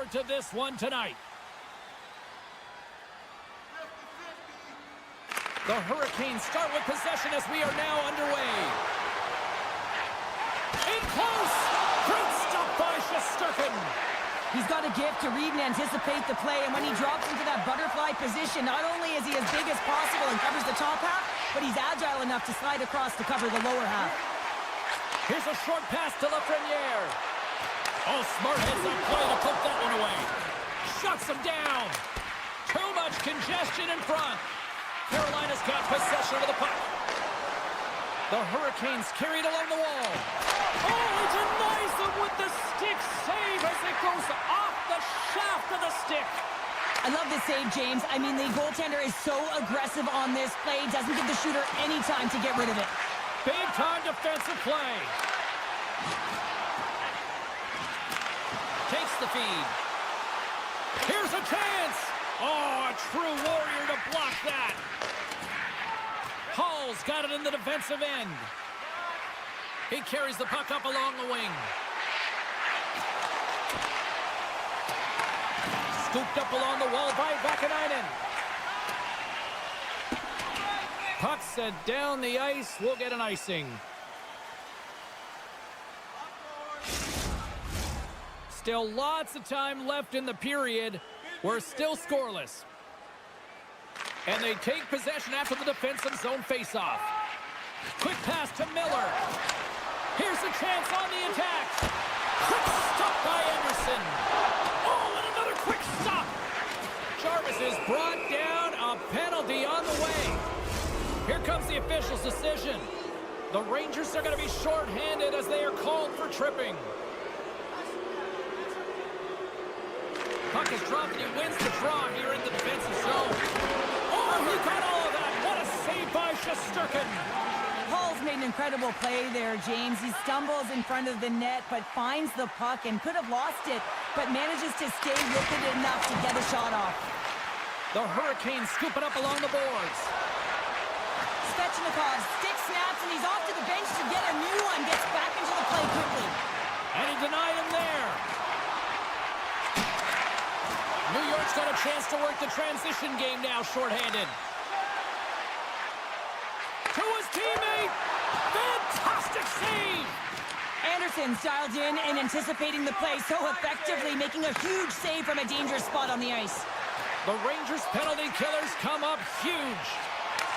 start to this one tonight. The Hurricanes start with possession as we are now underway. In close! Great stop by Shesterkin. He's got a gift to read and anticipate the play, and when he drops into that butterfly position, not only is he as big as possible and covers the top half, but he's agile enough to slide across to cover the lower half. Here's a short pass to Lafreniere. Oh, smart heads up play to put that one away. Shuts him down. Too much congestion in front. Carolina's got possession of the puck. The Hurricanes carried along the wall. Oh, he denies them with the stick save as it goes off the shaft of the stick. I love this save, James. I mean, the goaltender is so aggressive on this play, doesn't give the shooter any time to get rid of it. Big-time defensive play. Takes the feed. Here's a chance. Oh, a true warrior to block that. Hall's got it in the defensive end. He carries the puck up along the wing. Scooped up along the wall by Vakanainen. Puck set down the ice. We'll get an icing. Still lots of time left in the period. We're still scoreless. And they take possession after the defensive zone faceoff. Quick pass to Miller. Here's a chance on the attack. Quick stop by Anderson. Oh, and another quick stop. Jarvis is brought down. A penalty on the way. Here comes the official's decision. The Rangers are going to be shorthanded as they are called for tripping. Puck is dropped and he wins the draw here in the defensive zone. Oh, he got all of that. What a save by Shesterkin. Hall's made an incredible play there, James. He stumbles in front of the net, but finds the puck and could have lost it, but manages to stay with it enough to get a shot off. The Hurricanes scoop it up along the boards. Svechnikov stick snaps, and he's off to the bench to get a new one. Gets back into the play quickly. And he denied him there. New York's got a chance to work the transition game now, shorthanded. To his teammate. Fantastic save. Anderson's dialed in and anticipating the play so effectively, making a huge save from a dangerous spot on the ice. The Rangers' penalty killers come up huge.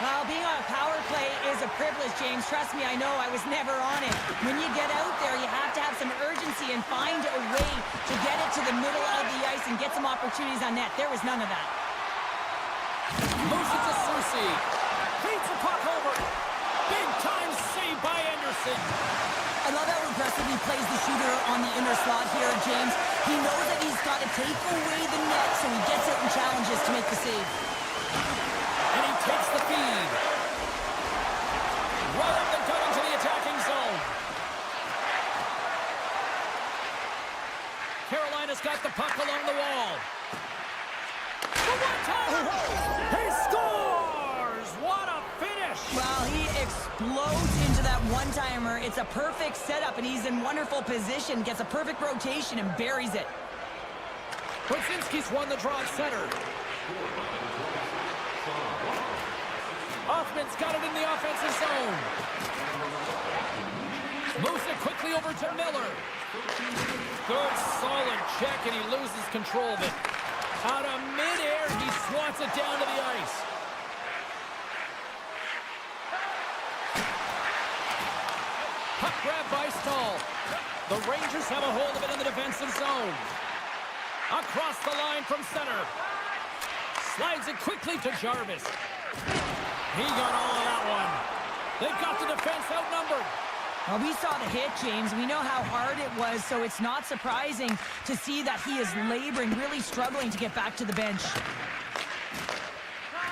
Well, being on a power play is a privilege, James. Trust me, I know. I was never on it. When you get out there, you have to have some urgency and find a way to get it to the middle of the ice and get some opportunities on net. There was none of that. Moves it to Soucy. Feeds the puck over. Big time save by Anderson. I love how aggressive he plays the shooter on the inner slot here, James. He knows that he's got to take away the net, so he gets out and challenges to make the save. And he takes the feed. Right up and cut into the attacking zone. Carolina's got the puck along the wall. The one-timer! He scores! What a finish! Well, he explodes into that one-timer. It's a perfect setup, and he's in wonderful position. Gets a perfect rotation and buries it. Brzezinski's won the draw at center. Hoffman's got it in the offensive zone. Moves it quickly over to Miller. Good, solid check, and he loses control of it. Out of midair, he swats it down to the ice. Puck grab by Stahl. The Rangers have a hold of it in the defensive zone. Across the line from center. Slides it quickly to Jarvis. He got all of that one. They've got the defense outnumbered. Well, we saw the hit, James. We know how hard it was, so it's not surprising to see that he is laboring, really struggling to get back to the bench.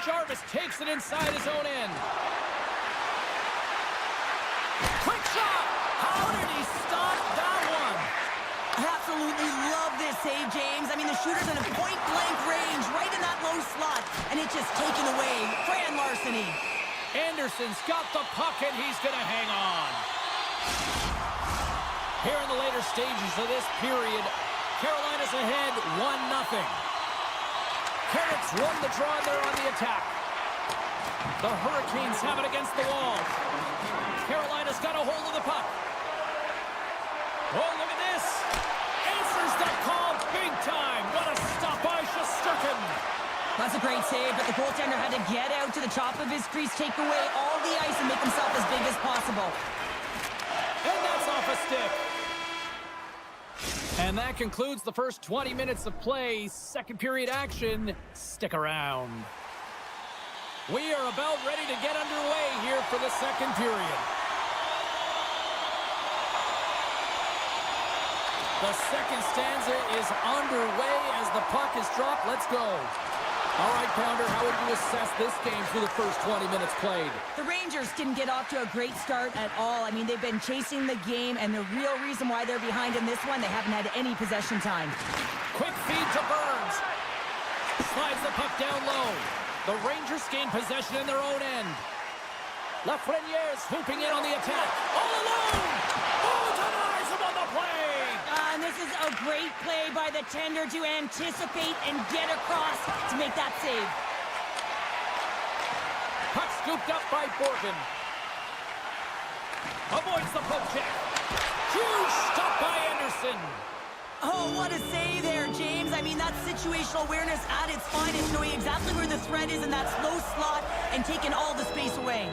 Jarvis takes it inside his own end. Quick shot! How did he stop that one? I absolutely love this save, James. I mean, the shooter's in a point-blank range, right in that low slot, and it's just taken away. Fran larceny. Anderson's got the puck, and he's going to hang on. Here in the later stages of this period, Carolina's ahead 1-0. Carrots won the draw there on the attack. The Hurricanes have it against the wall. Carolina's got a hold of the puck. Oh, look at this. Answers the call big time. What a stop by Shesterkin. That's a great save, but the goaltender had to get out to the top of his crease, take away all the ice, and make himself as big as possible. And that's off a stick. And that concludes the first 20 minutes of play. Second period action. Stick around. We are about ready to get underway here for the second period. The second stanza is underway as the puck is dropped. Let's go. All right, Pounder, how would you assess this game through the first 20 minutes played? The Rangers didn't get off to a great start at all. I mean, they've been chasing the game, and the real reason why they're behind in this one, they haven't had any possession time. Quick feed to Burns. Slides the puck down low. The Rangers gain possession in their own end. Lafreniere swooping in on the attack. All alone! Oh, denies him on the play! And this is a great play by the tender to anticipate and get across to make that save. Puck scooped up by Borgen. Avoids the poke check. Huge stop by Anderson. Oh, what a save there, James. I mean, that's situational awareness at its finest, knowing exactly where the threat is in that slow slot and taking all the space away.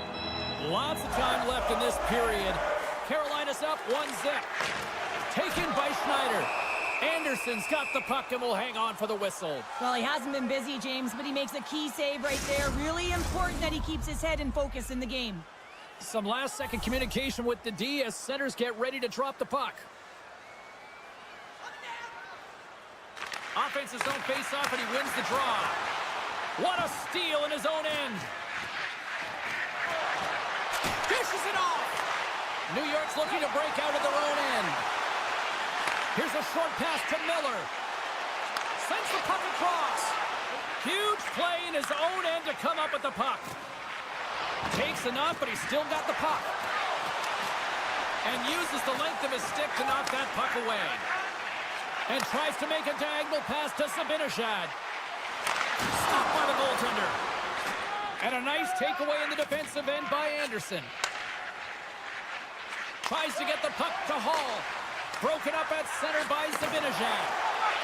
Lots of time left in this period. Carolina's up 1-0. Taken by Schneider. Anderson's got the puck and will hang on for the whistle. Well, he hasn't been busy, James, but he makes a key save right there. Really important that he keeps his head in focus in the game. Some last-second communication with the D as centers get ready to drop the puck. Offense's own face-off, and he wins the draw. What a steal in his own end. Dishes it off. New York's looking to break out of their own end. Here's a short pass to Miller. Sends the puck across. Huge play in his own end to come up with the puck. Takes enough, but he's still got the puck. And uses the length of his stick to knock that puck away. And tries to make a diagonal pass to Zibanejad. Stopped by the goaltender. And a nice takeaway in the defensive end by Anderson. Tries to get the puck to Hall. Broken up at center by Zibanejad.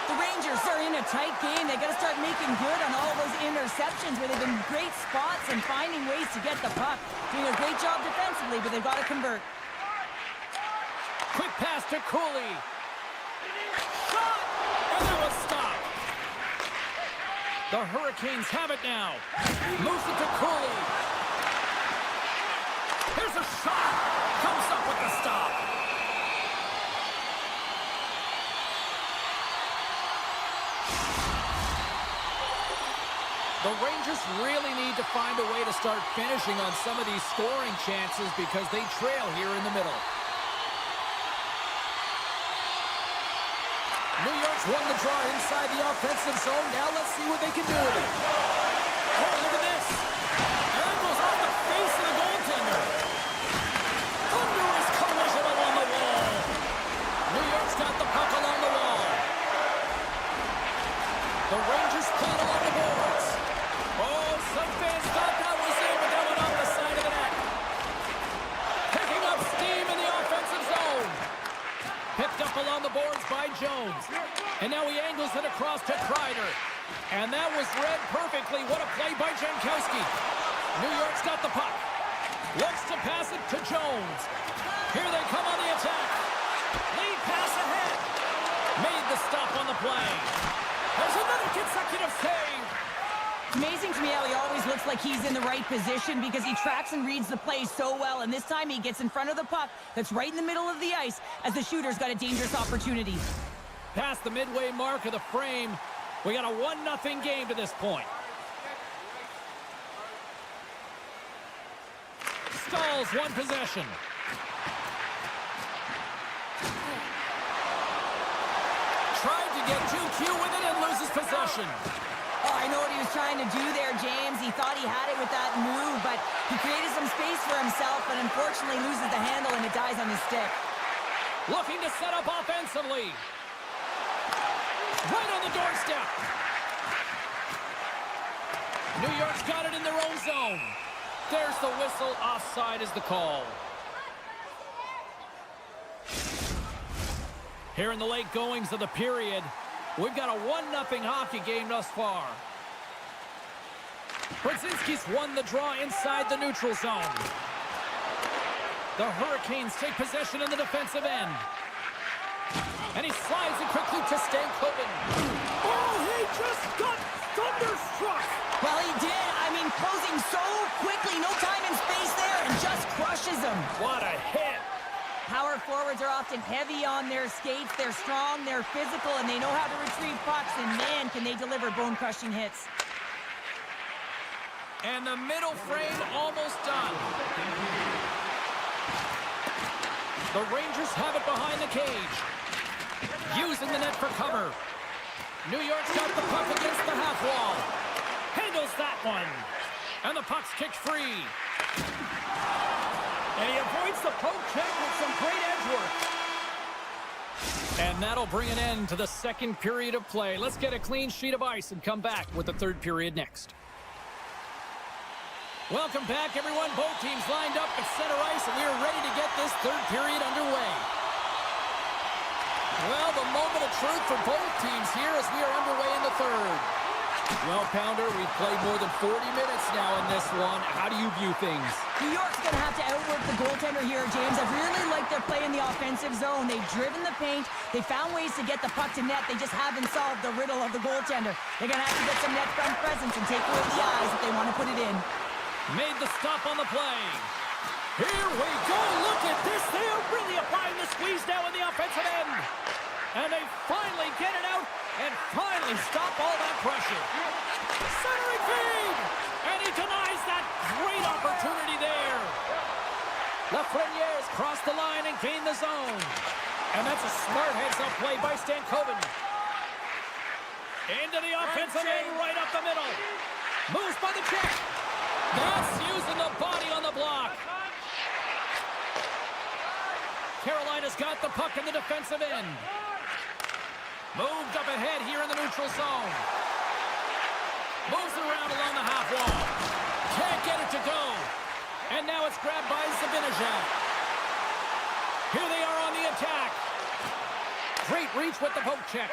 The Rangers are in a tight game. They got to start making good on all those interceptions where they've been great spots and finding ways to get the puck. Doing a great job defensively, but they've got to convert. Quick pass to Cooley. Shot! And that was stopped. The Hurricanes have it now. Moves it to Cooley. Here's a shot. Comes up with the stop. The Rangers really need to find a way to start finishing on some of these scoring chances because they trail here in the middle. New York's won the draw inside the offensive zone. Now let's see what they can do with it. Oh, look at this. That goes off the face of the goaltender. Thunderous collision along the wall. New York's got the puck along the wall. The Rangers played along the boards. Oh, some fans thought that was it, but that went off the side of the net. Picking up steam in the offensive zone. Picked up along the boards by Jones. And now he angles it across to Kreider. And that was read perfectly. What a play by Jankowski. New York's got the puck. Looks to pass it to Jones. Here they come on the attack. Lead pass ahead. Made the stop on the play. There's another consecutive save. Amazing to me how he always looks like he's in the right position because he tracks and reads the play so well, and this time he gets in front of the puck that's right in the middle of the ice as the shooter's got a dangerous opportunity. Past the midway mark of the frame, we got a 1-0 game to this point. Stalls one possession. Tried to get 2Q with it and loses possession. Oh, I know what he was trying to do there, James. He thought he had it with that move, but he created some space for himself, but unfortunately loses the handle and it dies on his stick. Looking to set up offensively. Right on the doorstep. New York's got it in their own zone. There's the whistle. Offside is the call. Here in the late goings of the period, we've got a 1-0 hockey game thus far. Brzezinski's won the draw inside the neutral zone. The Hurricanes take possession in the defensive end. And he slides it quickly to Stankoven. Oh, he just got thunderstruck. Well, he did. I mean, closing so quickly. No time and space there, and just crushes him. What a hit. Power forwards are often heavy on their skates. They're strong, they're physical, and they know how to retrieve pucks. And man, can they deliver bone-crushing hits. And the middle frame almost done. The Rangers have it behind the cage. Using the net for cover. New York's got the puck against the half wall. Handles that one. And the puck's kicked free. And he avoids the poke check with some great edge work. And that'll bring an end to the second period of play. Let's get a clean sheet of ice and come back with the third period next. Welcome back, everyone. Both teams lined up at center ice, and we are ready to get this third period underway. Well, the moment of truth for both teams here as we are underway in the third. Well, Pounder, we've played more than 40 minutes now in this one. How do you view things? New York's going to have to outwork the goaltender here, James. I've really liked their play in the offensive zone. They've driven the paint. They found ways to get the puck to net. They just haven't solved the riddle of the goaltender. They're going to have to get some net front presence and take away the eyes if they want to put it in. Made the stop on the play. Here we go. Look at this. They are really applying the squeeze now in the offensive end. And they finally get it out and finally stop all that pressure. Centering feed! And he denies that great opportunity there. Lafreniere's crossed the line and gained the zone. And that's a smart heads-up play by Stankoven. Into the offensive end, right up the middle. Moves by the check. That's using the body on the block. Carolina's got the puck in the defensive end. Moved up ahead here in the neutral zone. Moves around along the half wall. Can't get it to go. And now it's grabbed by Zibanejad. Here they are on the attack. Great reach with the poke check.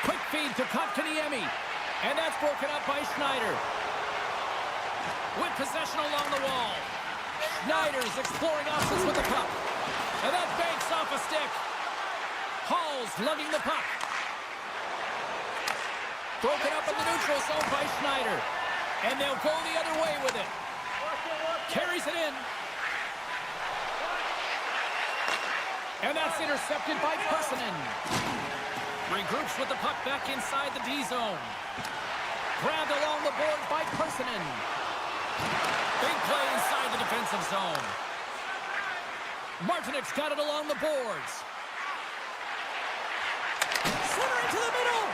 Quick feed to Kotkaniemi. And that's broken up by Schneider. With possession along the wall. Schneider's exploring options with the puck. And that banks off a stick. Hall's lugging the puck. Broken up in the neutral zone by Schneider. And they'll go the other way with it. Carries it in. And that's intercepted by Persinen. Regroups with the puck back inside the D zone. Grabbed along the board by Persinen. Big play inside the defensive zone. Martinik's got it along the boards. Center into the middle.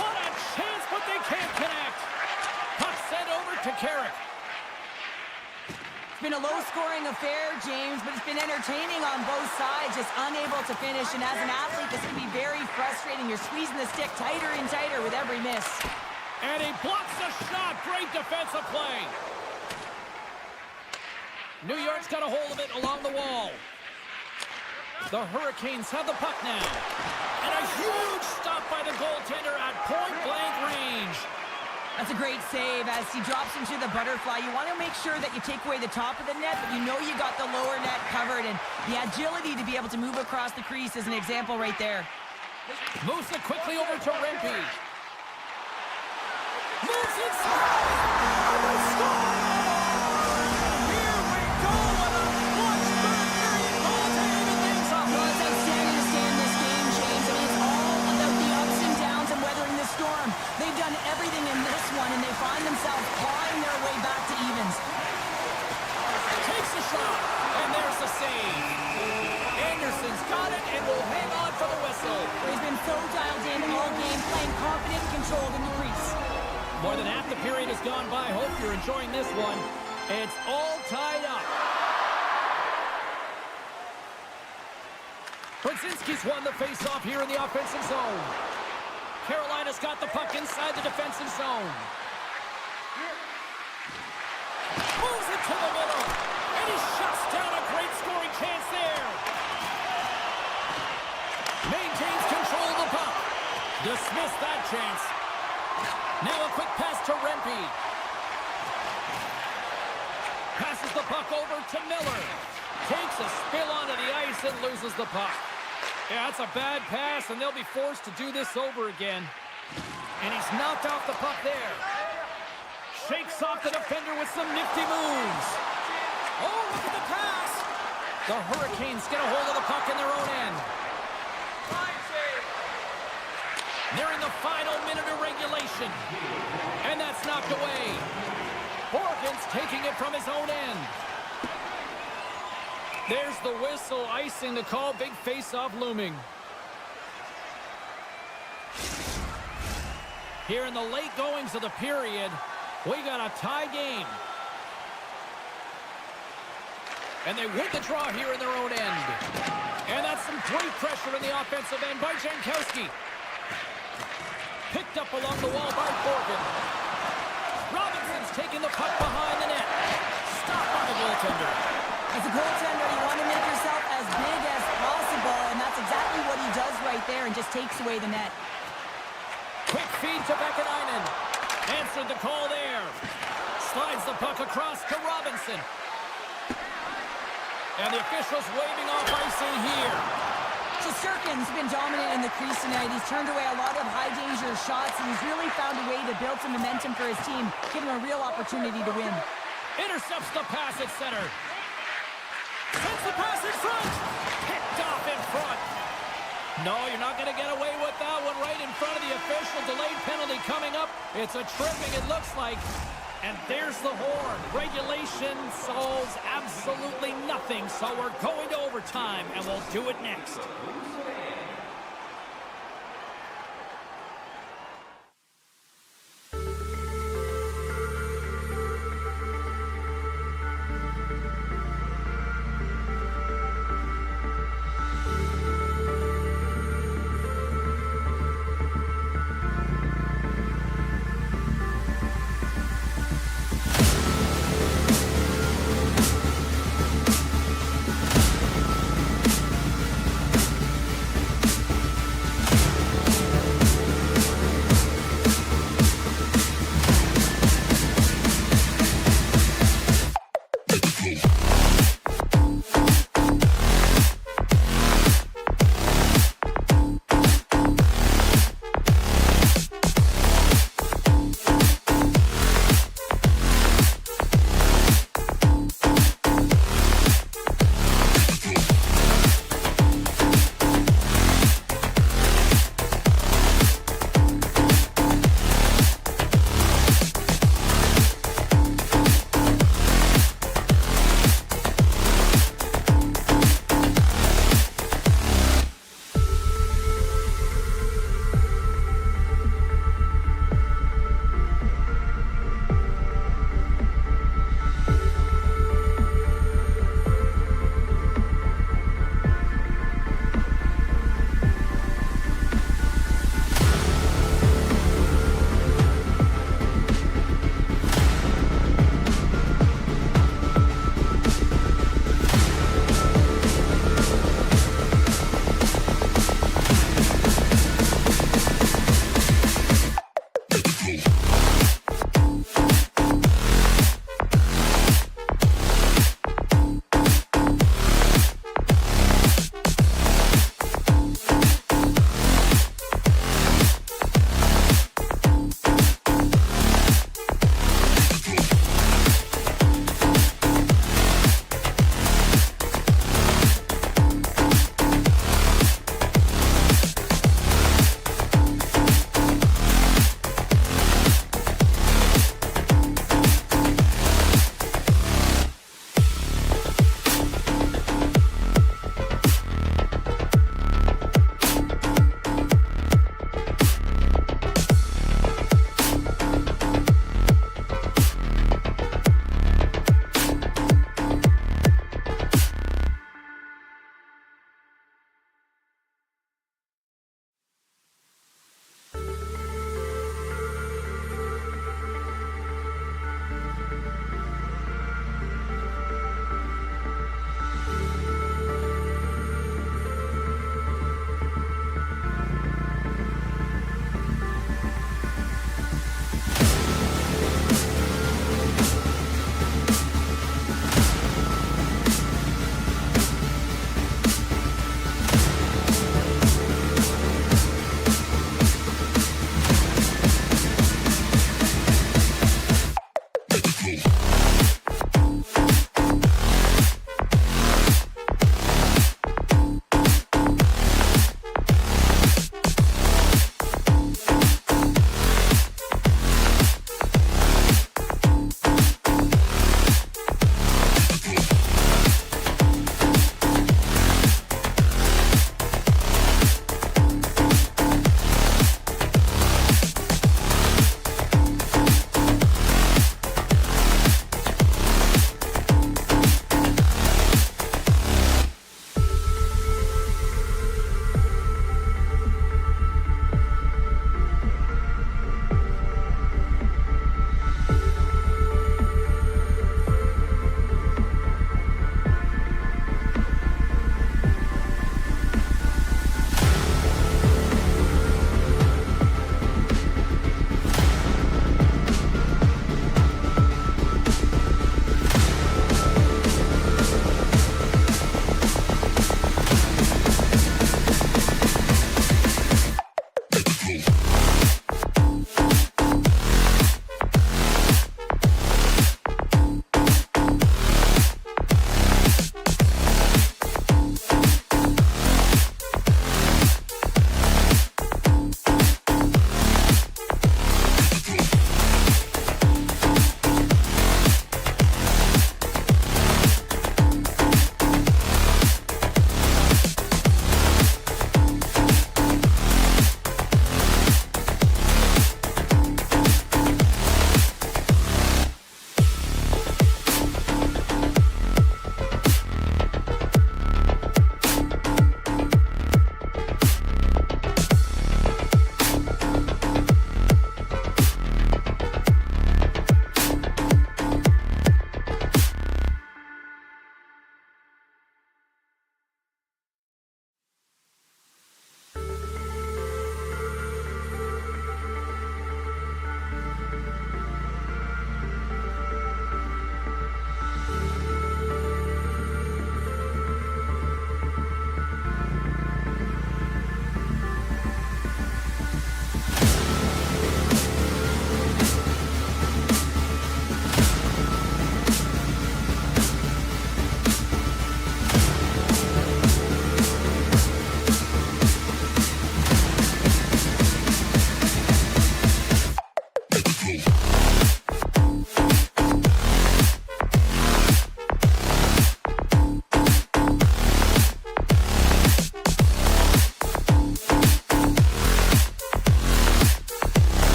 What a chance, but they can't connect. Puck sent over to Carrick. It's been a low-scoring affair, James, but it's been entertaining on both sides, just unable to finish. And as an athlete, this can be very frustrating. You're squeezing the stick tighter and tighter with every miss. And he blocks the shot. Great defensive play. New York's got a hold of it along the wall. The Hurricanes have the puck now. And a huge stop by the goaltender at point-blank range. That's a great save as he drops into the butterfly. You want to make sure that you take away the top of the net, but you know you got the lower net covered, and the agility to be able to move across the crease is an example right there. Moves it quickly over to Rempe. Moves inside. And they score! Here we go with a clutch third-period goal to even things up. Well, it's outstanding to stay in this game, James. I mean, it's all about the ups and downs and weathering the storm. They've done everything in this one, and they find themselves clawing their way back to evens. Takes the shot, and there's the save. Anderson's got it and will hang on for the whistle. He's been so dialed in all game, playing confident and controlled in the crease. More than half the period has gone by. Hope you're enjoying this one. It's all tied up. Brzezinski's won the face-off here in the offensive zone. Carolina's got the puck inside the defensive zone. Moves it to the middle. And he shuts down a great scoring chance there. Maintains control of the puck. Dismissed that chance. Now a quick pass to Rempe. Passes the puck over to Miller. Takes a spill onto the ice and loses the puck. Yeah, that's a bad pass, and they'll be forced to do this over again. And he's knocked off the puck there. Shakes off the defender with some nifty moves. Oh, look at the pass. The Hurricanes get a hold of the puck in their own end. Nearing the final minute of regulation. And that's knocked away. Horgan's taking it from his own end. There's the whistle, icing the call. Big face-off looming. Here in the late goings of the period, we got a tie game. And they win the draw here in their own end. And that's some great pressure in the offensive end by Jankowski. Picked up along the wall by Horgan. Robinson's taking the puck behind the net. Stopped by the goaltender. As a goaltender, you want to make yourself as big as possible, and that's exactly what he does right there and just takes away the net. Quick feed to Vakanainen. Answered the call there. Slides the puck across to Robinson. And the officials waving off icing here. Shesterkin's been dominant in the crease tonight. He's turned away a lot of high-danger shots, and he's really found a way to build some momentum for his team, giving him a real opportunity to win. Intercepts the pass at center. Sends the pass in front. Picked off in front. No, you're not going to get away with that one right in front of the official. Delayed penalty coming up. It's a tripping, it looks like. And there's the horn. Regulation solves absolutely nothing, so we're going to overtime, and we'll do it next.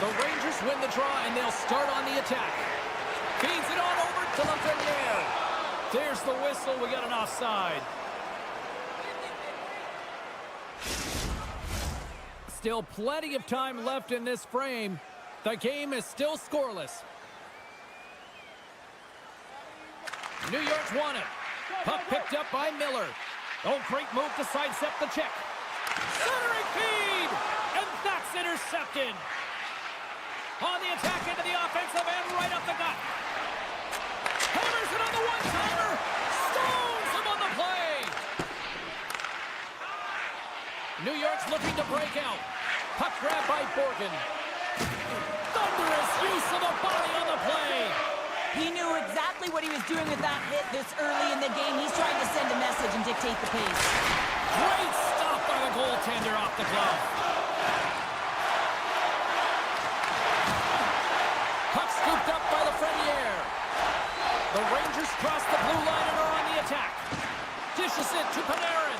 The Rangers win the draw, and they'll start on the attack. Feeds it on over to Lafreniere. There's the whistle. We got an offside. Still plenty of time left in this frame. The game is still scoreless. New York's won it. Puck picked up by Miller. Oh, great move to sidestep the check. Centering feed! And that's intercepted. On the attack into the offensive end, right up the gut. Hammers it on the one-timer. Stones him on the play. New York's looking to break out. Puck grab by Borgen. Thunderous use of the body on the play. He knew exactly what he was doing with that hit this early in the game. He's trying to send a message and dictate the pace. Great stop by the goaltender off the glove. Puck scooped up by Lafreniere. The Rangers cross the blue line and are on the attack. Dishes it to Panarin.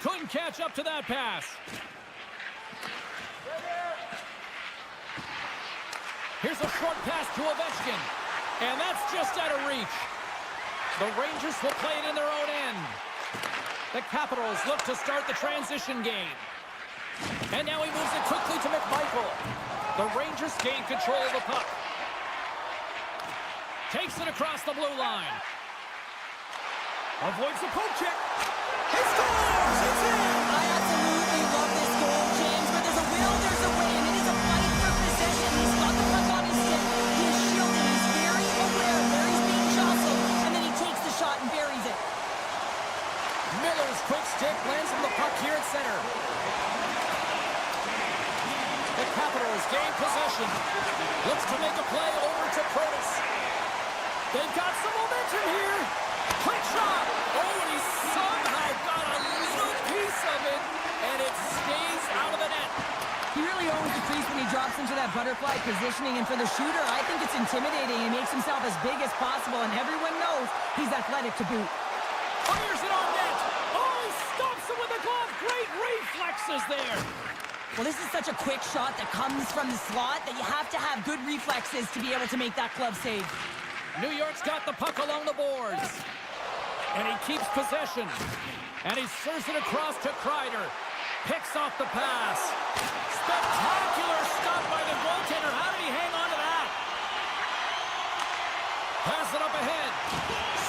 Couldn't catch up to that pass. Here's a short pass to Ovechkin. And that's just out of reach. The Rangers will play it in their own end. The Capitals look to start the transition game. And now he moves it quickly to McMichael. The Rangers gain control of the puck. Takes it across the blue line. Avoids the poke check. He scores! It's in! I absolutely love this goal, James. Where there's a will, there's a way, and it is a fight for possession. He's got the puck on his stick. He is shielding. He's very aware of where he's being jostled, and then he takes the shot and buries it. Miller's quick stick lands on the puck here at center. The Capitals gain possession. Looks to make a play over to Curtis. They've got some momentum here. Quick shot. Oh, and he somehow got a little piece of it, and it stays out of the net. He really owns the crease when he drops into that butterfly positioning, and for the shooter, I think it's intimidating. He makes himself as big as possible, and everyone knows he's athletic to boot. Fires it on net. Oh, he stops it with a glove. Great reflexes there. Well, this is such a quick shot that comes from the slot that you have to have good reflexes to be able to make that glove save. New York's got the puck along the boards. And he keeps possession. And he serves it across to Kreider. Picks off the pass. Spectacular stop by the goaltender. How did he hang on to that? Pass it up ahead.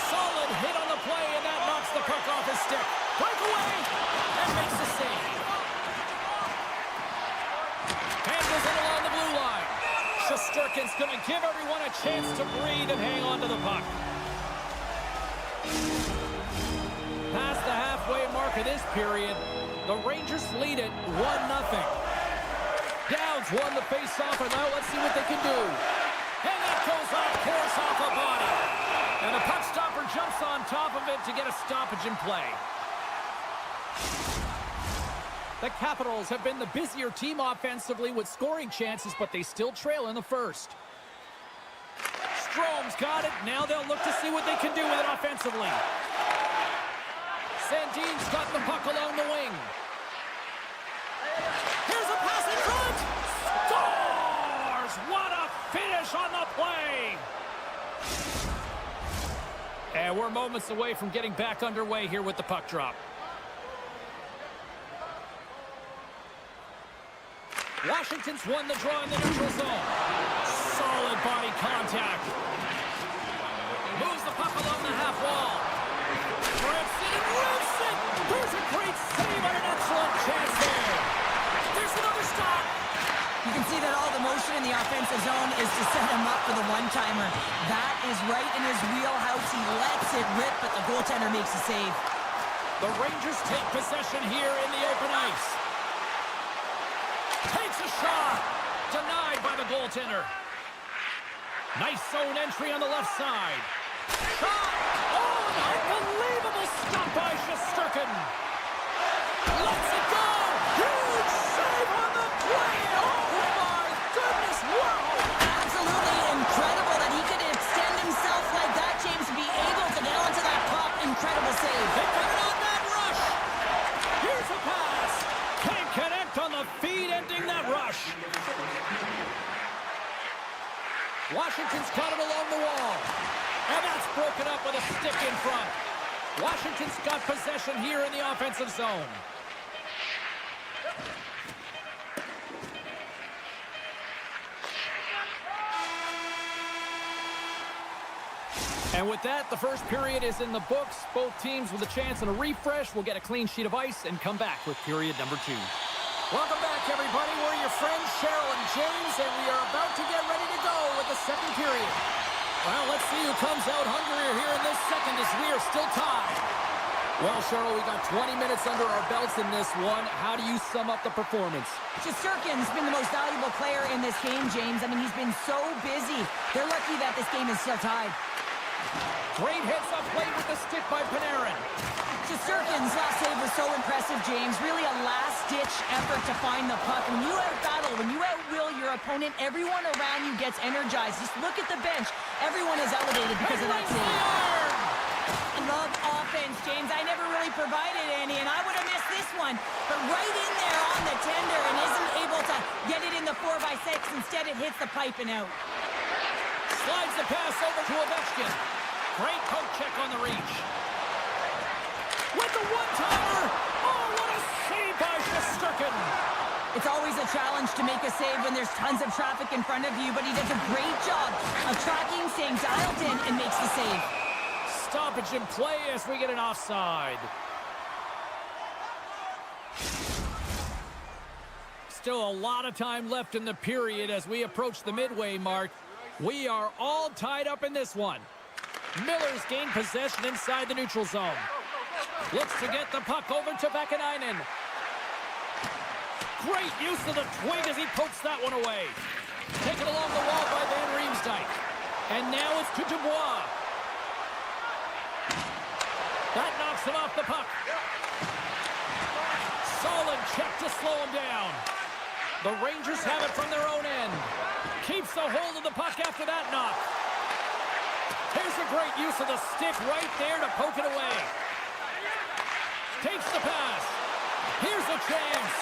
Solid hit on the play, and that knocks the puck off his stick. Breakaway, and makes the save. Handles it along the blue line. Shesterkin's going to give everyone a chance to breathe and hang on to the puck. Past the halfway mark of this period, the Rangers lead it 1-0. Downs won the face-off, and now let's see what they can do. And that goes off course off a body. And the puck stopper jumps on top of it to get a stoppage in play. The Capitals have been the busier team offensively with scoring chances, but they still trail in the first. Strome's got it. Now they'll look to see what they can do with it offensively. Sandin's got the puck along the wing. Here's a pass in front. Scores! What a finish on the play! And we're moments away from getting back underway here with the puck drop. Washington's won the draw in the neutral zone. Solid body contact. Moves the puck along the half wall. Grips it and rips it. There's a great save on an excellent chance there. There's another stop. You can see that all the motion in the offensive zone is to set him up for the one-timer. That is right in his wheelhouse. He lets it rip, but the goaltender makes a save. The Rangers take possession here in the open ice. Takes a shot. Denied by the goaltender. Nice zone entry on the left side. Shot. Oh, an unbelievable stop by Shesterkin. Lets it go. Huge save on the play. Oh, my goodness. Wow. Absolutely incredible that he could extend himself like that, James, to be able to get onto that puck. Incredible save. They got it on that rush. Here's a pass. Can't connect on the the feed ending that rush. Washington's got it along the wall. And that's broken up with a stick in front. Washington's got possession here in the offensive zone. And with that, the first period is in the books. Both teams with a chance and a refresh will get a clean sheet of ice and come back with period number 2. Welcome back, everybody. We're your friends, Cheryl and James, and we are about to get ready to go with the second period. Well, let's see who comes out hungrier here in this second as we are still tied. Well, Cheryl, we got 20 minutes under our belts in this one. How do you sum up the performance? Shesterkin's been the most valuable player in this game, James. I mean, he's been so busy. They're lucky that this game is still tied. Great heads-up play with the stick by Panarin. Shesterkin's last save was so impressive, James. Really a last-ditch effort to find the puck. When you out-battle, when you outwill your opponent, everyone around you gets energized. Just look at the bench. Everyone is elevated because of that save. I love offense, James. I never really provided any, and I would have missed this one. But right in there on the tender and isn't able to get it in the 4x6. Instead, it hits the pipe and out. Slides the pass over to Ovechkin. Great poke check on the reach. With the one-timer. Oh, what a save by Shesterkin. It's always a challenge to make a save when there's tons of traffic in front of you, but he does a great job of tracking, staying dialed in, and makes the save. Stoppage in play as we get an offside. Still a lot of time left in the period as we approach the midway mark. We are all tied up in this one. Miller's gained possession inside the neutral zone. Looks to get the puck over to Vakanainen. Great use of the twig as he pokes that one away. Taken along the wall by Van Riemsdyk. And now it's to Dubois. That knocks him off the puck. Solid check to slow him down. The Rangers have it from their own end. Keeps the hold of the puck after that knock. Here's a great use of the stick right there to poke it away. Takes the pass. Here's a chance.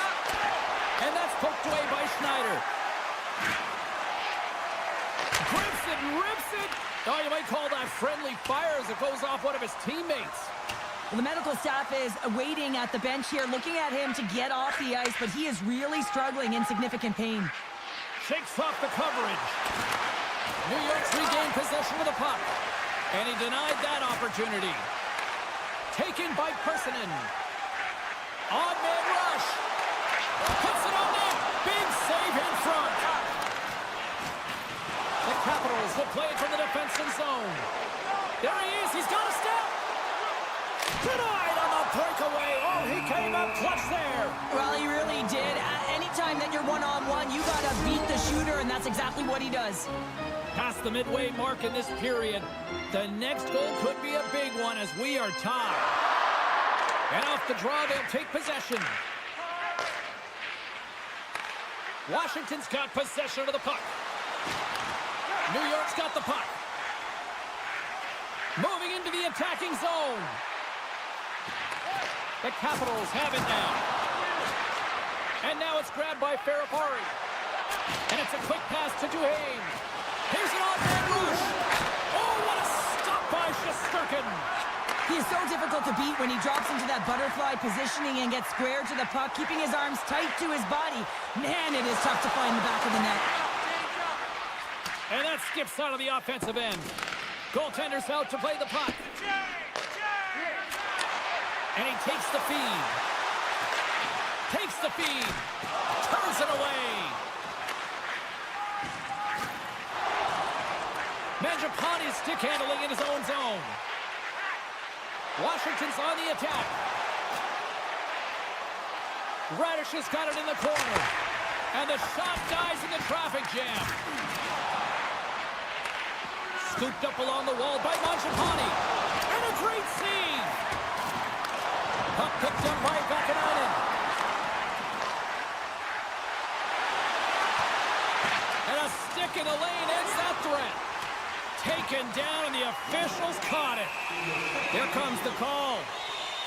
And that's poked away by Schneider. Grips it and rips it. Oh, you might call that friendly fire as it goes off one of his teammates. Well, the medical staff is waiting at the bench here, looking at him to get off the ice, but he is really struggling in significant pain. Shakes off the coverage. New York's regained possession of the puck. And he denied that opportunity. Taken by Persinen. Odd man rush. Puts it on net. Big save in front. The Capitals will play it from the defensive zone. There he is. He's got a step. Denied on the breakaway. Oh, he came up clutch there. Well, he really did. Anytime that you're one-on-one, you got to beat the shooter, and that's exactly what he does. Past the midway mark in this period. The next goal could be a big one as we are tied. And off the draw, they'll take possession. Washington's got possession of the puck. New York's got the puck. Moving into the attacking zone. The Capitals have it now. And now it's grabbed by Ferrapari. And it's a quick pass to Duhaime. Here's an odd-man rush. Oh, what a stop by Shesterkin. He is so difficult to beat when he drops into that butterfly positioning and gets square to the puck, keeping his arms tight to his body. Man, it is tough to find the back of the net. And that skips out of the offensive end. Goaltender's out to play the puck. And he takes the feed. Takes the feed. Turns it away. Mangiapane's stick handling in his own zone. Washington's on the attack. Radish has got it in the corner. And the shot dies in the traffic jam. Scooped up along the wall by Mangiapane. And a great save. Puck picked up by Vakanainen. And a stick in the lane ends that threat. Taken down, and the officials caught it. Here comes the call.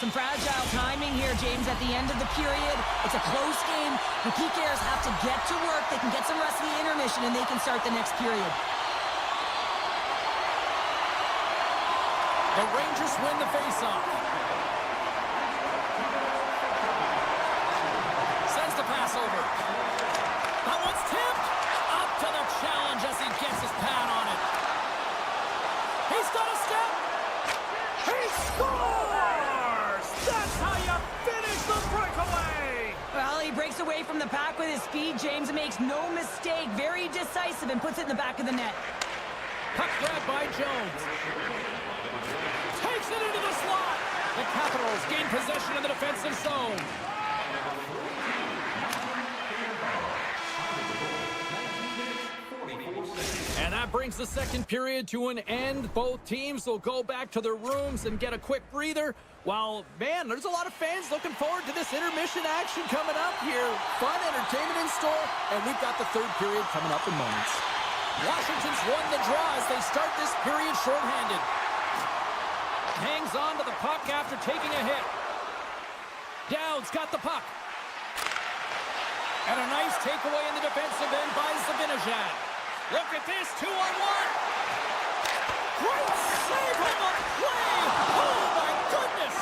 Some fragile timing here, James, at the end of the period. It's a close game. The PKers have to get to work. They can get some rest of the intermission, and they can start the next period. The Rangers win the faceoff. Sends the pass over. That one's tipped. Up to the challenge as he gets his pad on it. He's got a step. He scores! That's how you finish the breakaway! Well, he breaks away from the pack with his speed. James makes no mistake. Very decisive and puts it in the back of the net. Puck grab by Jones. Takes it into the slot. The Capitals gain possession in the defensive zone. And that brings the second period to an end. Both teams will go back to their rooms and get a quick breather. While, man, there's a lot of fans looking forward to this intermission action coming up here. Fun entertainment in store, and we've got the third period coming up in moments. Washington's won the draw as they start this period shorthanded. Hangs on to the puck after taking a hit. Dowd's got the puck. And a nice takeaway in the defensive end by Zibanejad. Look at this, 2-on-1. Great save on the play. Oh, my goodness.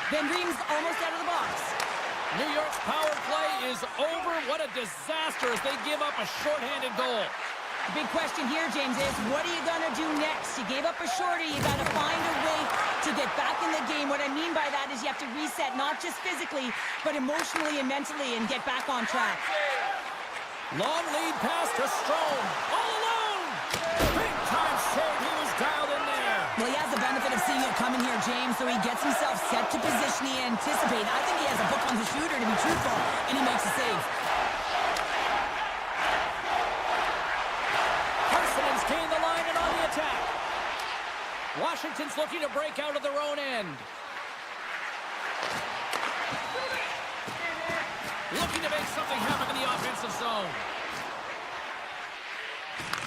Ben Ream's almost out of the box. New York's power play is over. What a disaster as they give up a shorthanded goal. The big question here, James, is what are you going to do next? You gave up a shorty. You got to find a way to get back in the game. What I mean by that is you have to reset, not just physically, but emotionally and mentally, and get back on track. Long lead pass to Strome. All alone. Big time save. He was dialed in there. Well, he has the benefit of seeing it coming here, James, so he gets himself set to position he anticipated. I think he has a book on the shooter, to be truthful, and he makes a save. Carson's gained the line and on the attack. Washington's looking to break out of their own end. Looking to make something happen in the offensive zone.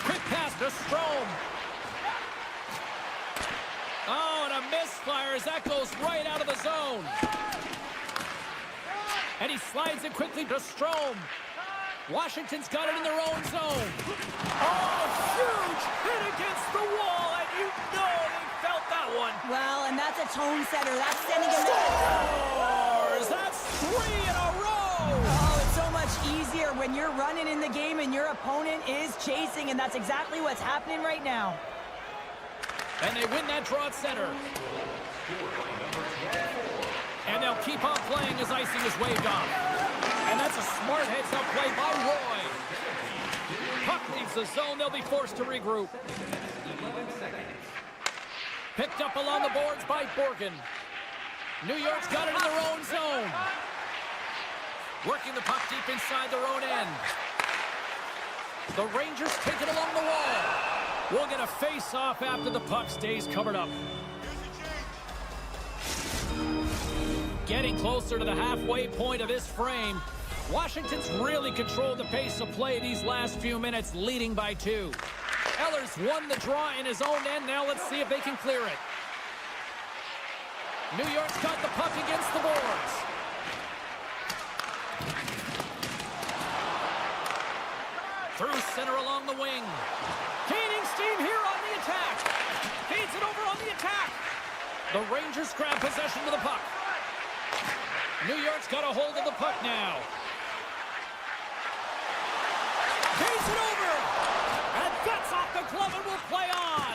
Quick pass to Strome. Oh, and a misfire as that goes right out of the zone. And he slides it quickly to Strome. Washington's got it in their own zone. Oh, huge hit against the wall, and you know they felt that one. Well, and that's a tone setter. That's sending him... Scores! That's 3 in a row! Oh, it's so much easier when you're running in the game and your opponent is chasing, and that's exactly what's happening right now. And they win that draw at center. And they'll keep on playing as icing is waved off. And that's a smart heads-up play by Roy. Puck leaves the zone. They'll be forced to regroup. Picked up along the boards by Borgen. New York's got it in their own zone. Working the puck deep inside their own end. The Rangers take it along the wall. We'll get a face-off after the puck stays covered up. Getting closer to the halfway point of this frame. Washington's really controlled the pace of play these last few minutes, leading by 2. Eller's won the draw in his own end. Now let's see if they can clear it. New York's got the puck against the boards. Through center along the wing. Gaining steam here on the attack. Feeds it over on the attack. The Rangers grab possession of the puck. New York's got a hold of the puck now. Feeds it over. And that's off the glove and will play on.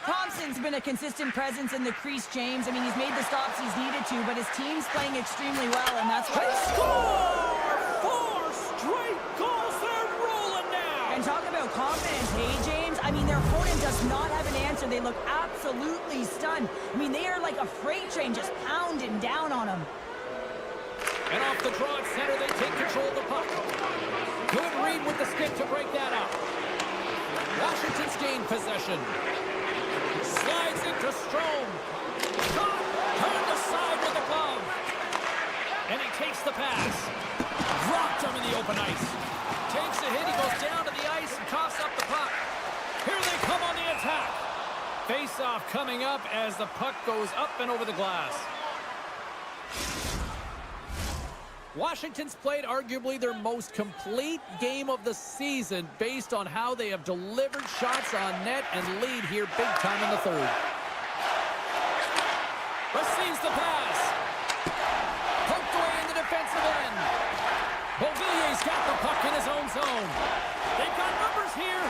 Thompson's been a consistent presence in the crease, James. I mean, he's made the stops he's needed to, but his team's playing extremely well, and that's why... They score! 4 straight goals. They're rolling now. And talk about confidence, hey, James? I mean, their opponent does not have an answer. They look absolutely stunned. I mean, they are like a freight train just pounding down on them. And off the draw at center, they take control of the puck. Good read with the stick to break that up. Washington's gained possession. Slides into Strome. Shot! Turned aside with the glove. And he takes the pass. Dropped him in the open ice. Takes a hit, he goes down to the ice and coughs up the puck. Here they come on the attack. Face face-off coming up as the puck goes up and over the glass. Washington's played arguably their most complete game of the season based on how they have delivered shots on net and lead here big time in the third. Receives the pass. Poked away in the defensive end. Beauvillier's got the puck in his own zone. They've got numbers here.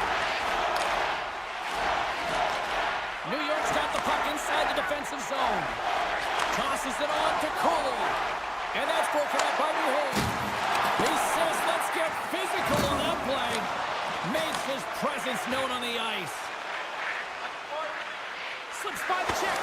New York's got the puck inside the defensive zone. Tosses it on to Cooley. And that's broken up by New York. He says, let's get physical on that play. Makes his presence known on the ice. Slips by the check.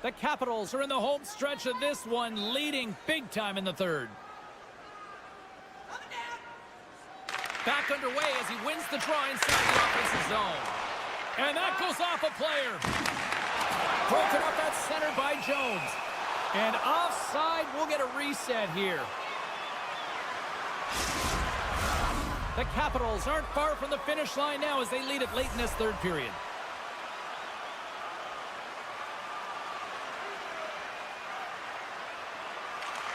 The Capitals are in the home stretch of this one, leading big time in the third. Back underway as he wins the draw inside the offensive zone. And that goes off a player. Broken up at center by Jones. And offside, we'll get a reset here. The Capitals aren't far from the finish line now as they lead it late in this third period.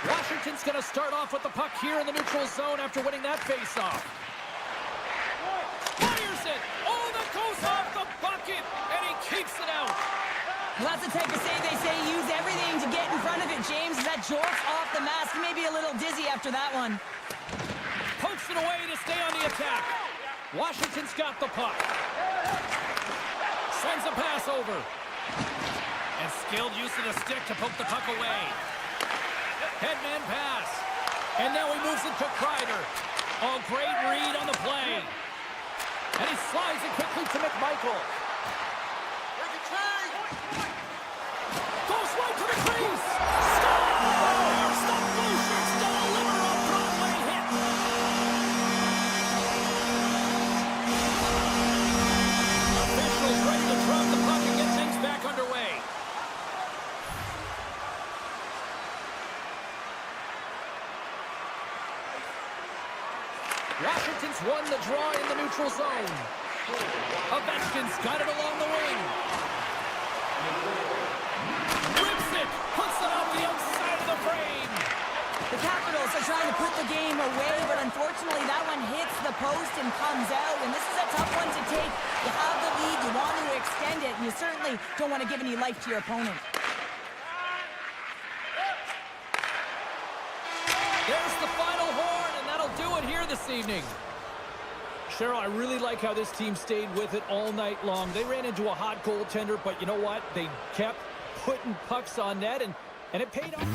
Washington's going to start off with the puck here in the neutral zone after winning that faceoff. Fires it! Oh, that goes off the bucket! And he keeps it out. Well, that's the type of save they say use everything to get in front of it, James. That jorts off the mask. He may be a little dizzy after that one. Pokes it away to stay on the attack. Washington's got the puck. Sends a pass over. And skilled use of the stick to poke the puck away. Headman pass. And now he moves it to Kreider. Oh, great read on the play. And he slides it quickly to McMichael. Goes right to the crease. Scores! The Blue Shirts deliver a Broadway hit. Officials ready to drop the puck and get things back underway. Washington's won the draw in the neutral zone. Ovechkin's got it along the wing. Rips it, puts it off the outside of the frame. The Capitals are trying to put the game away, but unfortunately that one hits the post and comes out, and this is a tough one to take. You have the lead, you want to extend it, and you certainly don't want to give any life to your opponent. There's the final horn, and that'll do it here this evening. Cheryl, I really like how this team stayed with it all night long. They ran into a hot goaltender, but you know what? They kept putting pucks on net, and it paid off.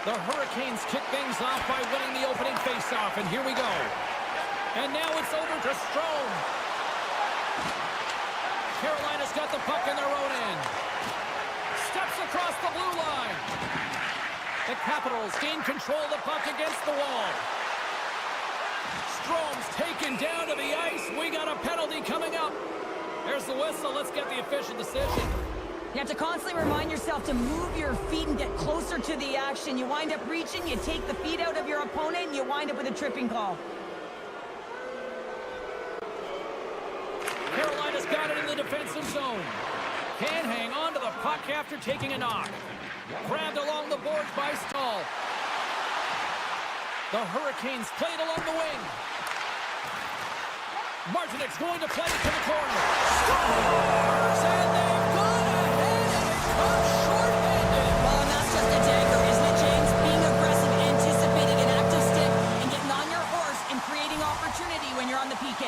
The Hurricanes kick things off by winning the opening faceoff, and here we go. And now it's over to Strome. Carolina's got the puck in their own end. Steps across the blue line. The Capitals gain control of the puck against the wall. Strome's taken down to the ice. We got a penalty coming up. There's the whistle. Let's get the official decision. You have to constantly remind yourself to move your feet and get closer to the action. You wind up reaching, you take the feet out of your opponent, and you wind up with a tripping call. Carolina's got it in the defensive zone. Can't hang on to the puck after taking a knock. Grabbed along the boards by Stahl. The Hurricanes played along the wing. Martinek's going to play it to the corner. Scores! And they've gone ahead and it comes short-handed. Well, and that's just a dagger, isn't it, James? Being aggressive, anticipating an active stick, and getting on your horse and creating opportunity when you're on the PK.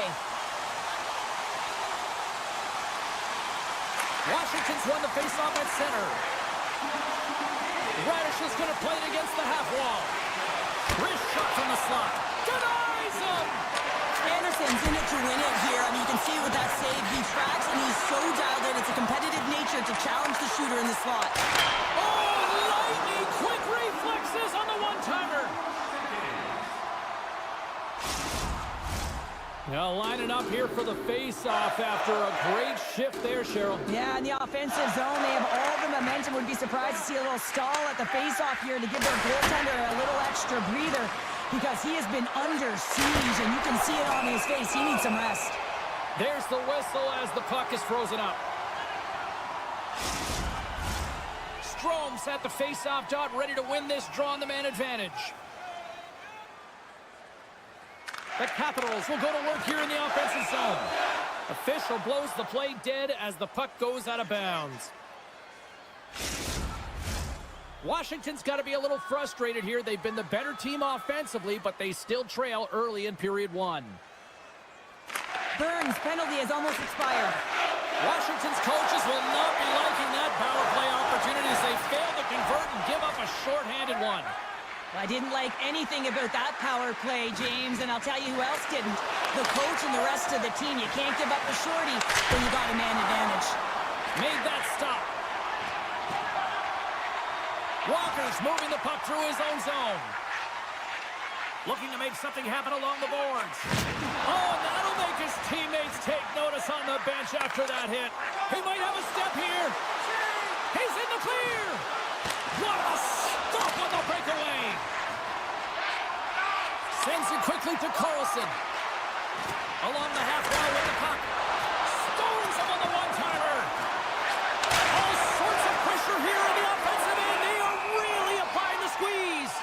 Washington's won the faceoff at center. Radish is going to play it against the half wall. Wrist shot from the slot. Denies him! Anderson's in it to win it here. I mean, you can see with that save, he tracks and he's so dialed in. It's a competitive nature to challenge the shooter in the slot. Oh, lightning quick reflexes on the one-timer. Now lining up here for the face-off after a great shift there, Cheryl. Yeah, in the offensive zone, they have all the momentum. Would be surprised to see a little stall at the face-off here to give their goaltender a little extra breather because he has been under siege, and you can see it on his face. He needs some rest. There's the whistle as the puck is frozen up. Strome's at the face-off dot, ready to win this draw on the man advantage. The Capitals will go to work here in the offensive zone. Official blows the play dead as the puck goes out of bounds. Washington's got to be a little frustrated here. They've been the better team offensively, but they still trail early in period one. Burns' penalty has almost expired. Washington's coaches will not be liking that power play opportunity as they fail to convert and give up a shorthanded one. I didn't like anything about that power play, James, and I'll tell you who else didn't. The coach and the rest of the team. You can't give up the shorty when you got a man advantage. Made that stop. Walker's moving the puck through his own zone. Looking to make something happen along the boards. Oh, and that'll make his teammates take notice on the bench after that hit. He might have a step here. He's in the clear. What a stop on the breakaway. Sends it quickly to Carlson. Along the half wall with the puck. Scores him on the one-timer. All sorts of pressure here in the offensive end. They are really applying the squeeze.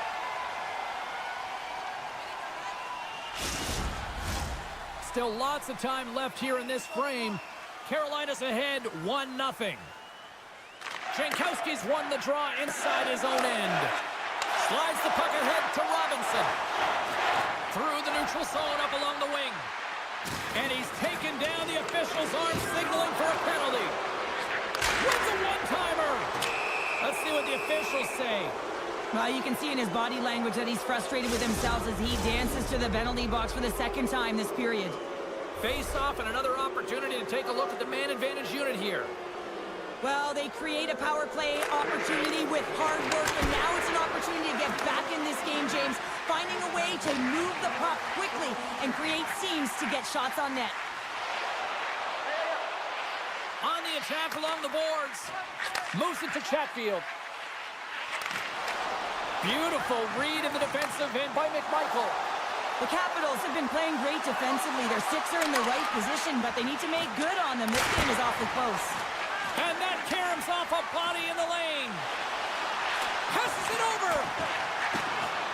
Still lots of time left here in this frame. Carolina's ahead 1-0. Jankowski's won the draw inside his own end. Slides the puck ahead to Robinson. Through the neutral zone up along the wing. And he's taken down the official's arm, signaling for a penalty. Wins a one-timer. Let's see what the officials say. Well, you can see in his body language that he's frustrated with himself as he dances to the penalty box for the second time this period. Face off and another opportunity to take a look at the man advantage unit here. Well, they create a power play opportunity with hard work, and now it's an opportunity to get back in this game, James, finding a way to move the puck quickly and create seams to get shots on net. On the attack along the boards. Moves it to Chatfield. Beautiful read in the defensive end by McMichael. The Capitals have been playing great defensively. Their sticks are in the right position, but they need to make good on them. This game is awfully close. And that caroms off a body in the lane. Passes it over.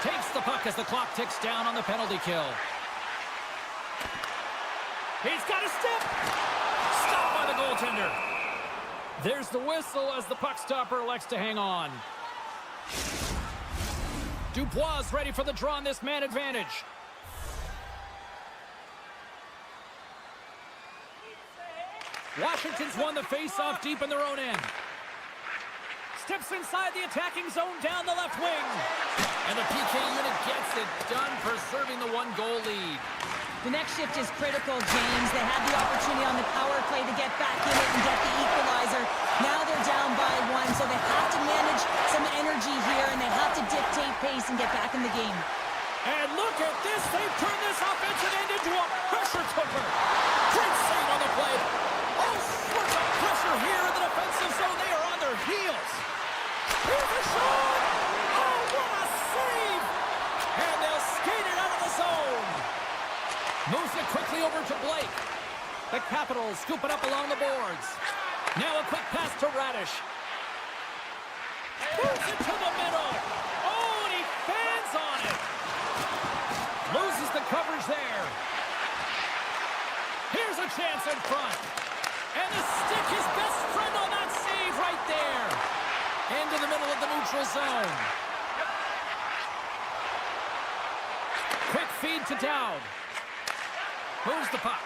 Takes the puck as the clock ticks down on the penalty kill. He's got a step. Stopped by the goaltender. There's the whistle as the puck stopper elects to hang on. Dubois ready for the draw on this man advantage. Washington's won the face-off deep in their own end. steps inside the attacking zone down the left wing. And the PK unit gets it done, preserving the 1-goal lead. The next shift is critical, James. They had the opportunity on the power play to get back in it and get the equalizer. Now they're down by 1, so they have to manage some energy here, and they have to dictate pace and get back in the game. And look at this. They've turned this offensive end into a pressure cooker. Great save on the play. All sorts of pressure here in the defensive zone. They are on their heels. Here's a shot. Oh, what a save. And they'll skate it out of the zone. Moves it quickly over to Blake. The Capitals scoop it up along the boards. Now a quick pass to Radish. Moves it to the middle. Oh, and he fans on it. Loses the coverage there. Here's a chance in front. And the stick, his best friend on that save right there. Into the middle of the neutral zone. Quick feed to Dowd. Moves the puck.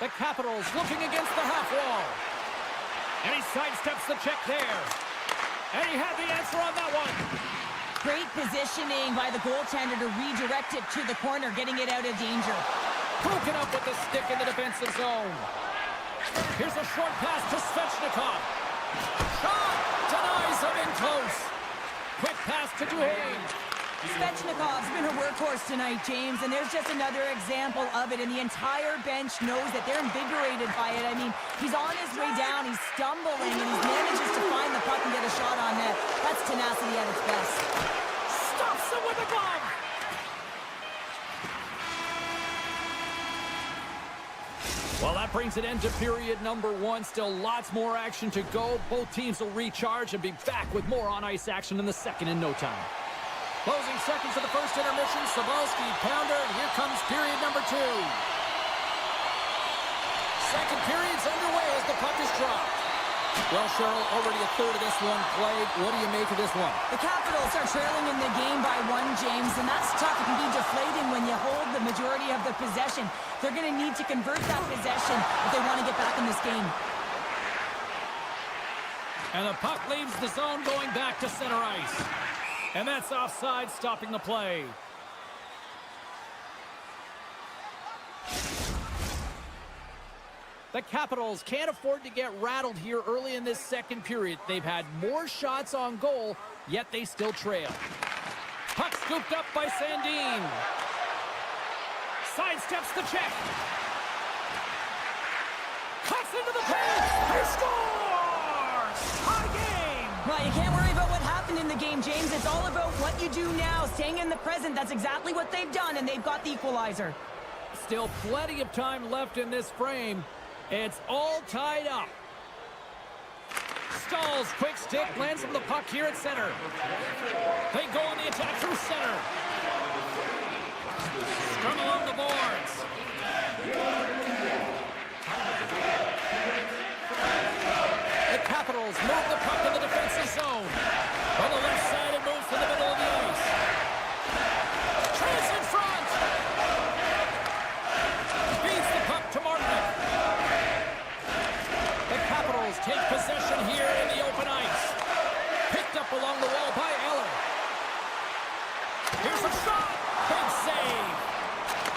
The Capitals looking against the half wall. And he sidesteps the check there. And he had the answer on that one. Great positioning by the goaltender to redirect it to the corner, getting it out of danger. Broken up with the stick in the defensive zone. Here's a short pass to Svechnikov. Shot! Denies him in close. Quick pass to Duhaime. Svechnikov's been a workhorse tonight, James, and there's just another example of it, and the entire bench knows that they're invigorated by it. I mean, he's on his way down, he's stumbling, and he manages to find the puck and get a shot on net. That's tenacity at its best. Stops him with a glove. Well, that brings an end to period number 1. Still lots more action to go. Both teams will recharge and be back with more on-ice action in the second in no time. Closing seconds of the first intermission, Sobolski, pounder, and here comes period number 2. Second period's underway as the puck is dropped. Well, Cheryl, already a third of this one played. What do you make of this one? The Capitals are trailing in the game by 1, James, and that's tough. It can be deflating when you hold the majority of the possession. They're going to need to convert that possession if they want to get back in this game. And the puck leaves the zone going back to center ice. And that's offside, stopping the play. The Capitals can't afford to get rattled here early in this second period. They've had more shots on goal, yet they still trail. Puck scooped up by Sandin. Sidesteps the check. Cuts into the paint. He scores! High game! Well, you can't worry about what happened in the game, James. It's all about what you do now, staying in the present. That's exactly what they've done, and they've got the equalizer. Still plenty of time left in this frame. It's all tied up. Stall's quick stick lands from the puck here at center. They go on the attack through center. Scrum along the boards. The Capitals move the puck in the defensive zone. On the left side, it moves to the middle of the ice. Trace in front. Feeds the puck to Martin. The Capitals take possession here in the open ice. Picked up along the wall by Eller. Here's a shot. Big save.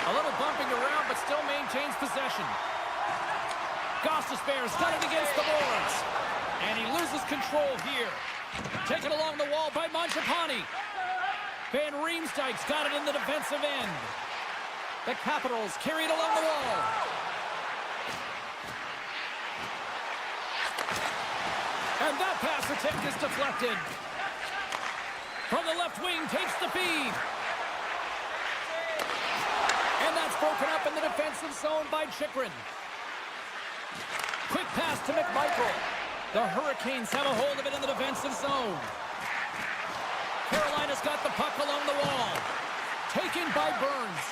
A little bumping around, but still maintains possession. Gostisbehere's got it against the boards. And he loses control here. Taken along the wall by Mangiapane. Van Riemsdyk's got it in the defensive end. The Capitals carry it along the wall. And that pass attempt is deflected. From the left wing, takes the feed. And that's broken up in the defensive zone by Chychrun. Quick pass to McMichael. The Hurricanes have a hold of it in the defensive zone. Carolina's got the puck along the wall. Taken by Burns.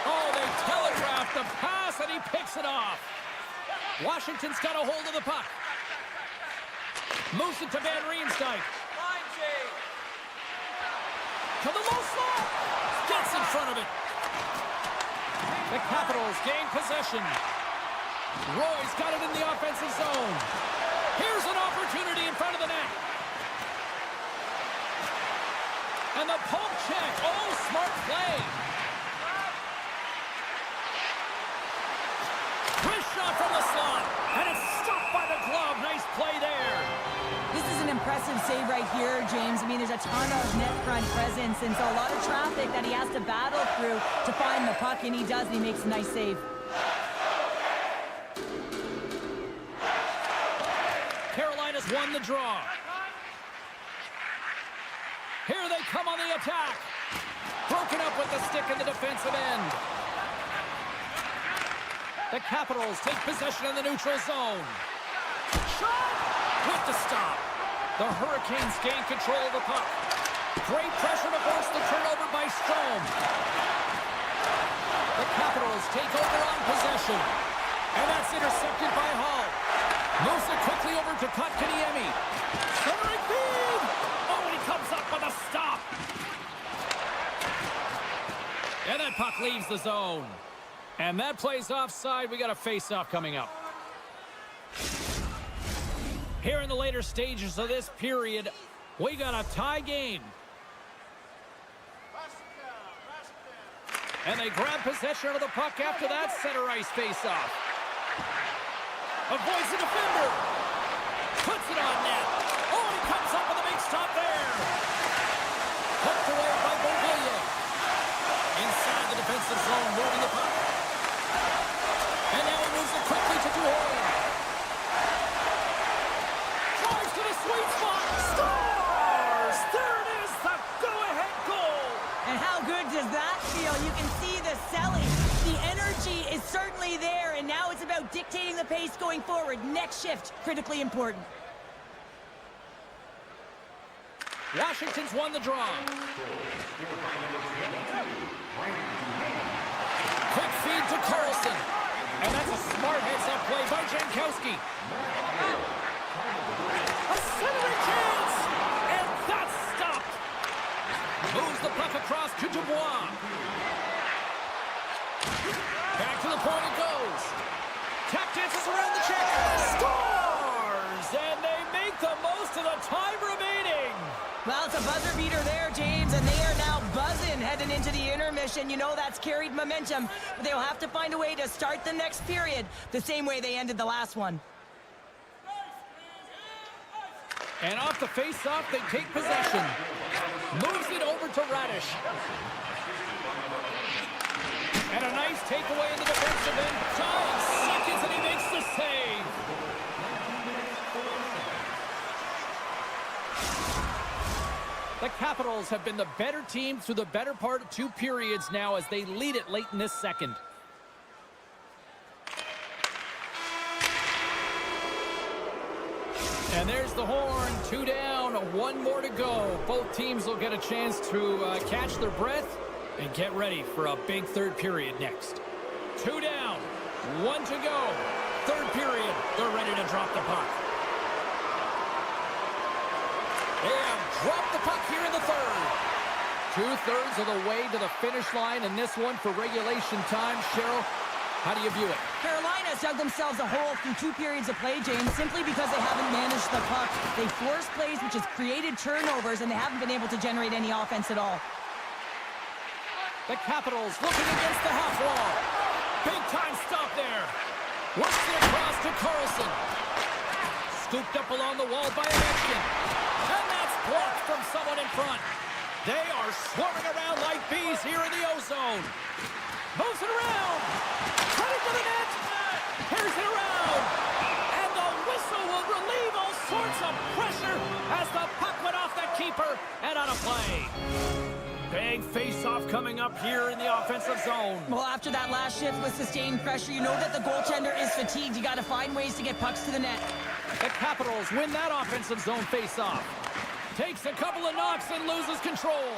Oh, they telegraphed the pass, and he picks it off. Washington's got a hold of the puck. Moves it to Van Riemsdyk. To the low slot. Gets in front of it. The Capitals gain possession. Roy's got it in the offensive zone. Here's an opportunity in front of the net. And the poke check. Oh, smart play. Wrist shot from the slot. And it's stopped by the glove. Nice play there. This is an impressive save right here, James. I mean, there's a ton of net front presence, and so a lot of traffic that he has to battle through to find the puck, and he does, and he makes a nice save. Carolina's won the draw. Here they come on the attack. Broken up with the stick in the defensive end. The Capitals take possession in the neutral zone. Shot! With the stop. The Hurricanes gain control of the puck. Great pressure to force the turnover by Strome. The Capitals take over on possession. And that's intercepted by Hall. Moves it quickly over to Kotkaniemi. Centering feed! Oh, and he comes up with a stop. And that puck leaves the zone. And that plays offside. We got a face-off coming up. Here in the later stages of this period, we got a tie game. And they grab possession of the puck after that center ice face-off. Avoids the defender. Puts it on net. Oh, and he comes up with a big stop there. Hooked away by Bovilla. Inside the defensive zone, moving the puck. And now he moves it quickly to Duhon. Drives to the sweet spot. Scores! There it is, the go-ahead goal. And how good does that feel? You can see the selling. The energy is certainly there, and now it's about dictating the pace going forward. Next shift, critically important. Washington's won the draw. Quick feed to Carlson. And that's a smart heads-up play by Jankowski. A centering chance! And that's stopped. Moves the puck across to Dubois. Back to the point it goes. Tap dances around the check. Scores! And they make the most of the time remaining. Well, it's a buzzer beater there, James, and they are now buzzing heading into the intermission. You know that's carried momentum. They'll have to find a way to start the next period the same way they ended the last one. And off the face-off, they take possession. Moves it over to Radish. And a nice takeaway in the defensive end. 5 seconds, and he makes the save. The Capitals have been the better team through the better part of 2 periods now as they lead it late in this second. And there's the horn. 2 down, 1 more to go. Both teams will get a chance to catch their breath and get ready for a big third period next. 2 down, 1 to go. Third period, they're ready to drop the puck. They have dropped the puck here in the third. 2/3 of the way to the finish line in this one for regulation time. Cheryl, how do you view it? Carolina's dug themselves a hole through 2 periods of play, James, simply because they haven't managed the puck. They forced plays, which has created turnovers, and they haven't been able to generate any offense at all. The Capitals looking against the half wall. Big time stop there. Works it across to Carlson. Scooped up along the wall by Ovechkin. And that's blocked from someone in front. They are swarming around like bees here in the O-zone. Moves it around. Cutting to the net. Here's it around. And the whistle will relieve all sorts of pressure as the puck went off the keeper and out of play. Big face-off coming up here in the offensive zone. Well, after that last shift with sustained pressure, you know that the goaltender is fatigued. You got to find ways to get pucks to the net. The Capitals win that offensive zone face-off. Takes a couple of knocks and loses control.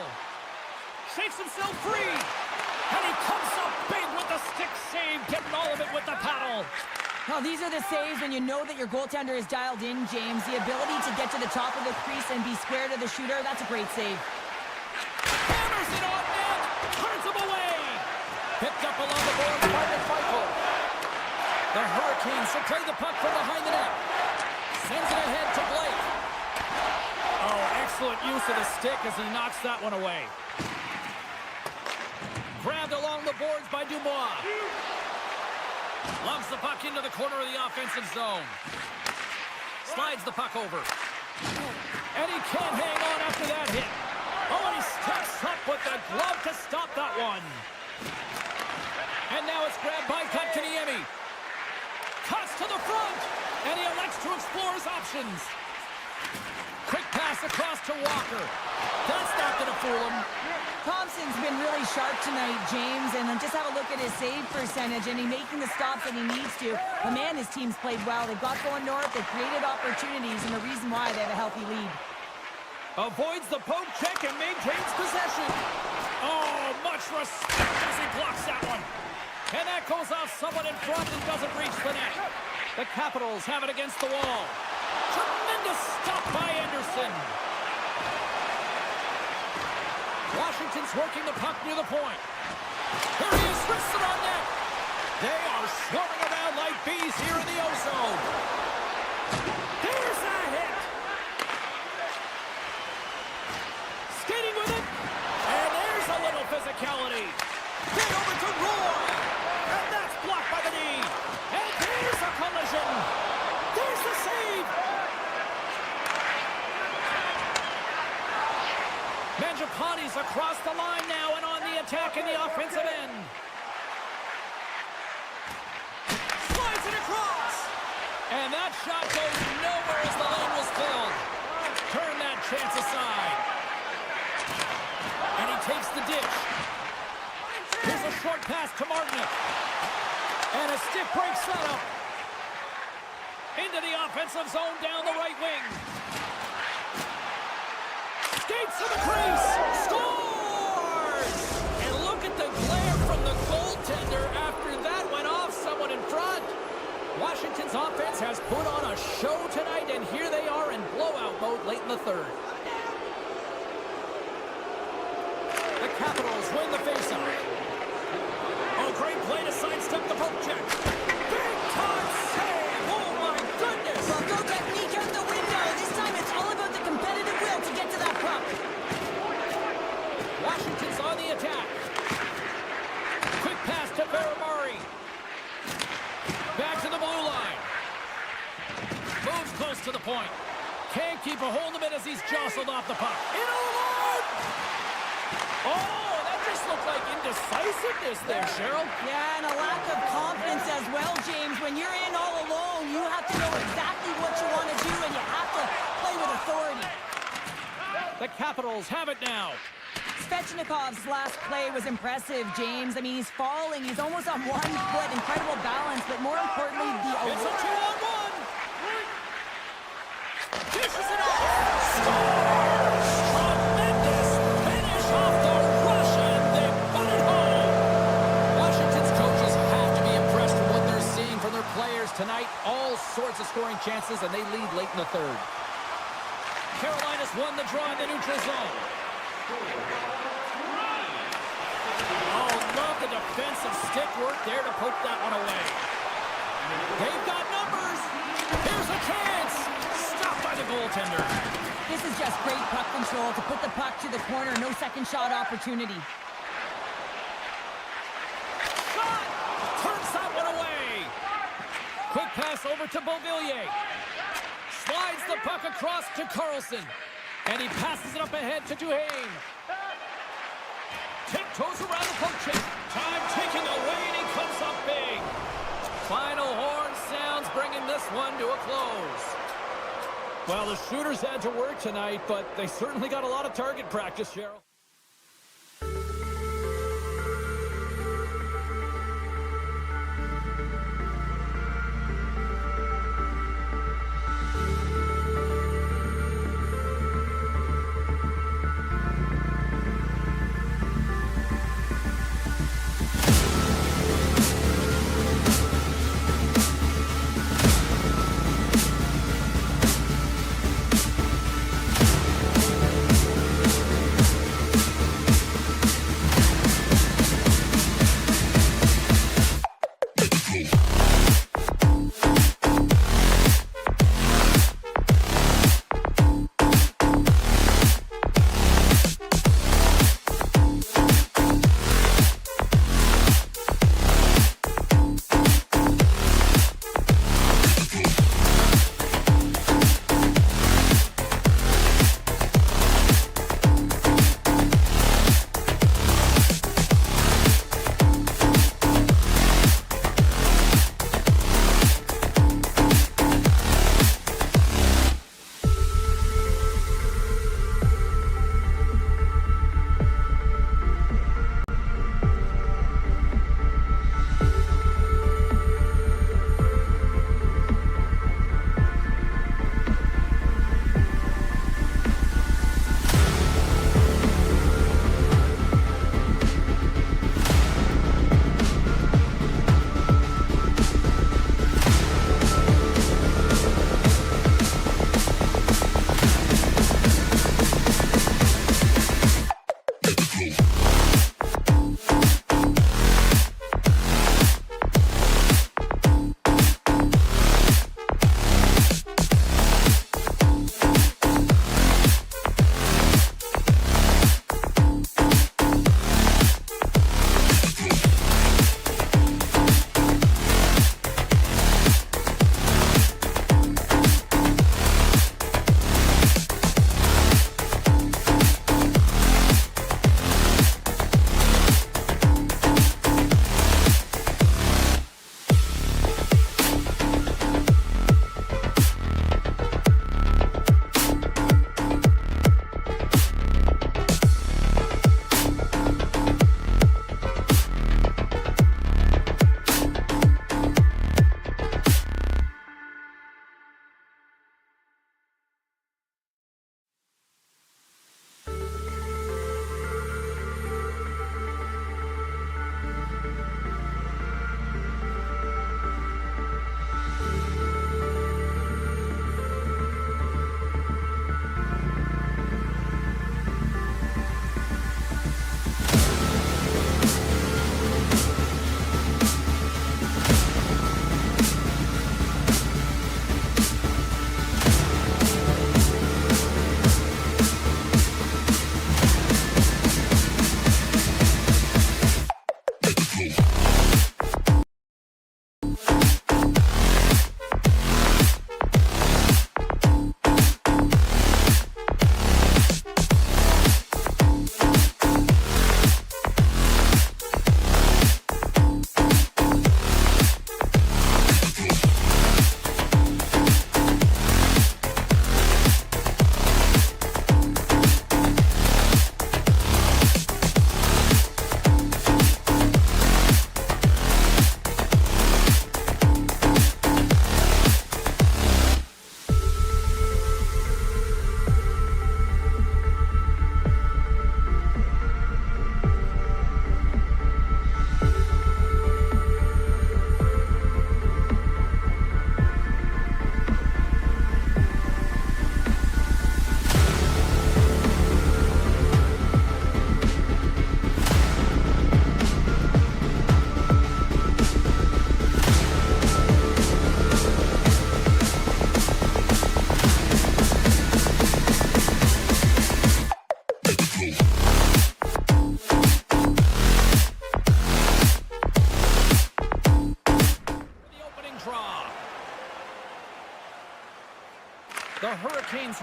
Shakes himself free. And he comes up big with the stick save, getting all of it with the paddle. Well, these are the saves when you know that your goaltender is dialed in, James. The ability to get to the top of the crease and be square to the shooter, that's a great save. Hammers it on net. Turns him away. Picked up along the boards by the Tryku. The Hurricanes will play the puck from behind the net. Sends it ahead to Blake. Oh, excellent use of the stick as he knocks that one away. Grabbed along the boards by Dubois. Lumps the puck into the corner of the offensive zone. Slides the puck over. And he can't hang on after that hit. Oh, and he steps up with the glove to stop that one. And now it's grabbed by Kotkaniemi. Cuts to the front. And he elects to explore his options. Quick pass across to Walker. That's not going to fool him. Thompson's been really sharp tonight, James, and then just have a look at his save percentage, and he's making the stops that he needs to. But man, his team's played well. They've got going north, they've created opportunities, and the reason why they have a healthy lead. Avoids the poke check and maintains possession. Oh, much respect as he blocks that one. And that goes off someone in front and doesn't reach the net. The Capitals have it against the wall. Tremendous stop by Anderson. Washington's working the puck near the point. Here he is, wristed on net. They are swarming around like bees here in the O-zone. There's a hit. Skating with it. And there's a little physicality. Get over to Roy. And that's blocked by the knee. And there's a collision. There's the save. Mangiapane's across the line now and on the attack in the offensive end. Slides it across. And that shot goes nowhere as the lane was filled. Turn that chance aside. And he takes the ditch. Here's a short pass to Martinic. And a stick break setup. Into the offensive zone down the right wing. Skates to the crease. Scores! And look at the glare from the goaltender after that went off someone in front. Washington's offense has put on a show tonight, and here they are in blowout mode late in the third. The Capitals win the faceoff. Oh, great play to sidestep the poke check. Big time save! Oh, my goodness! Well, go technique out the window. This time it's all about the competitive will to get to that puck. Washington's on the attack. Quick pass to Varamari. Back to the blue line. Moves close to the point. Can't keep a hold of it as he's jostled off the puck. In alone! Oh, that just looked like indecisiveness there, Cheryl. Yeah, and a lack of confidence as well, James. When you're in all alone, you have to know exactly what you want to do, and you have to play with authority. The Capitals have it now. Svechnikov's last play was impressive, James. I mean, he's falling. He's almost on one foot. Incredible balance, but more importantly, the It's a 2-on-1. Dishes it off. Scores! Tremendous finish off the rush, and they put it home. Washington's coaches have to be impressed with what they're seeing from their players tonight. All sorts of scoring chances, and they lead late in the third. Carolina's won the draw in the neutral zone. Oh, love the defensive stick work there to poke that one away. They've got numbers. Here's a chance. Stopped by the goaltender. This is just great puck control to put the puck to the corner. No second shot opportunity. Shot. Turns that one away. Quick pass over to Beauvillier. Slides the puck across to Carlson. And he passes it up ahead to Duhaime. Tiptoes around the poke check. Time ticking away, and he comes up big. Final horn sounds, bringing this one to a close. Well, the shooters had to work tonight, but they certainly got a lot of target practice, Cheryl.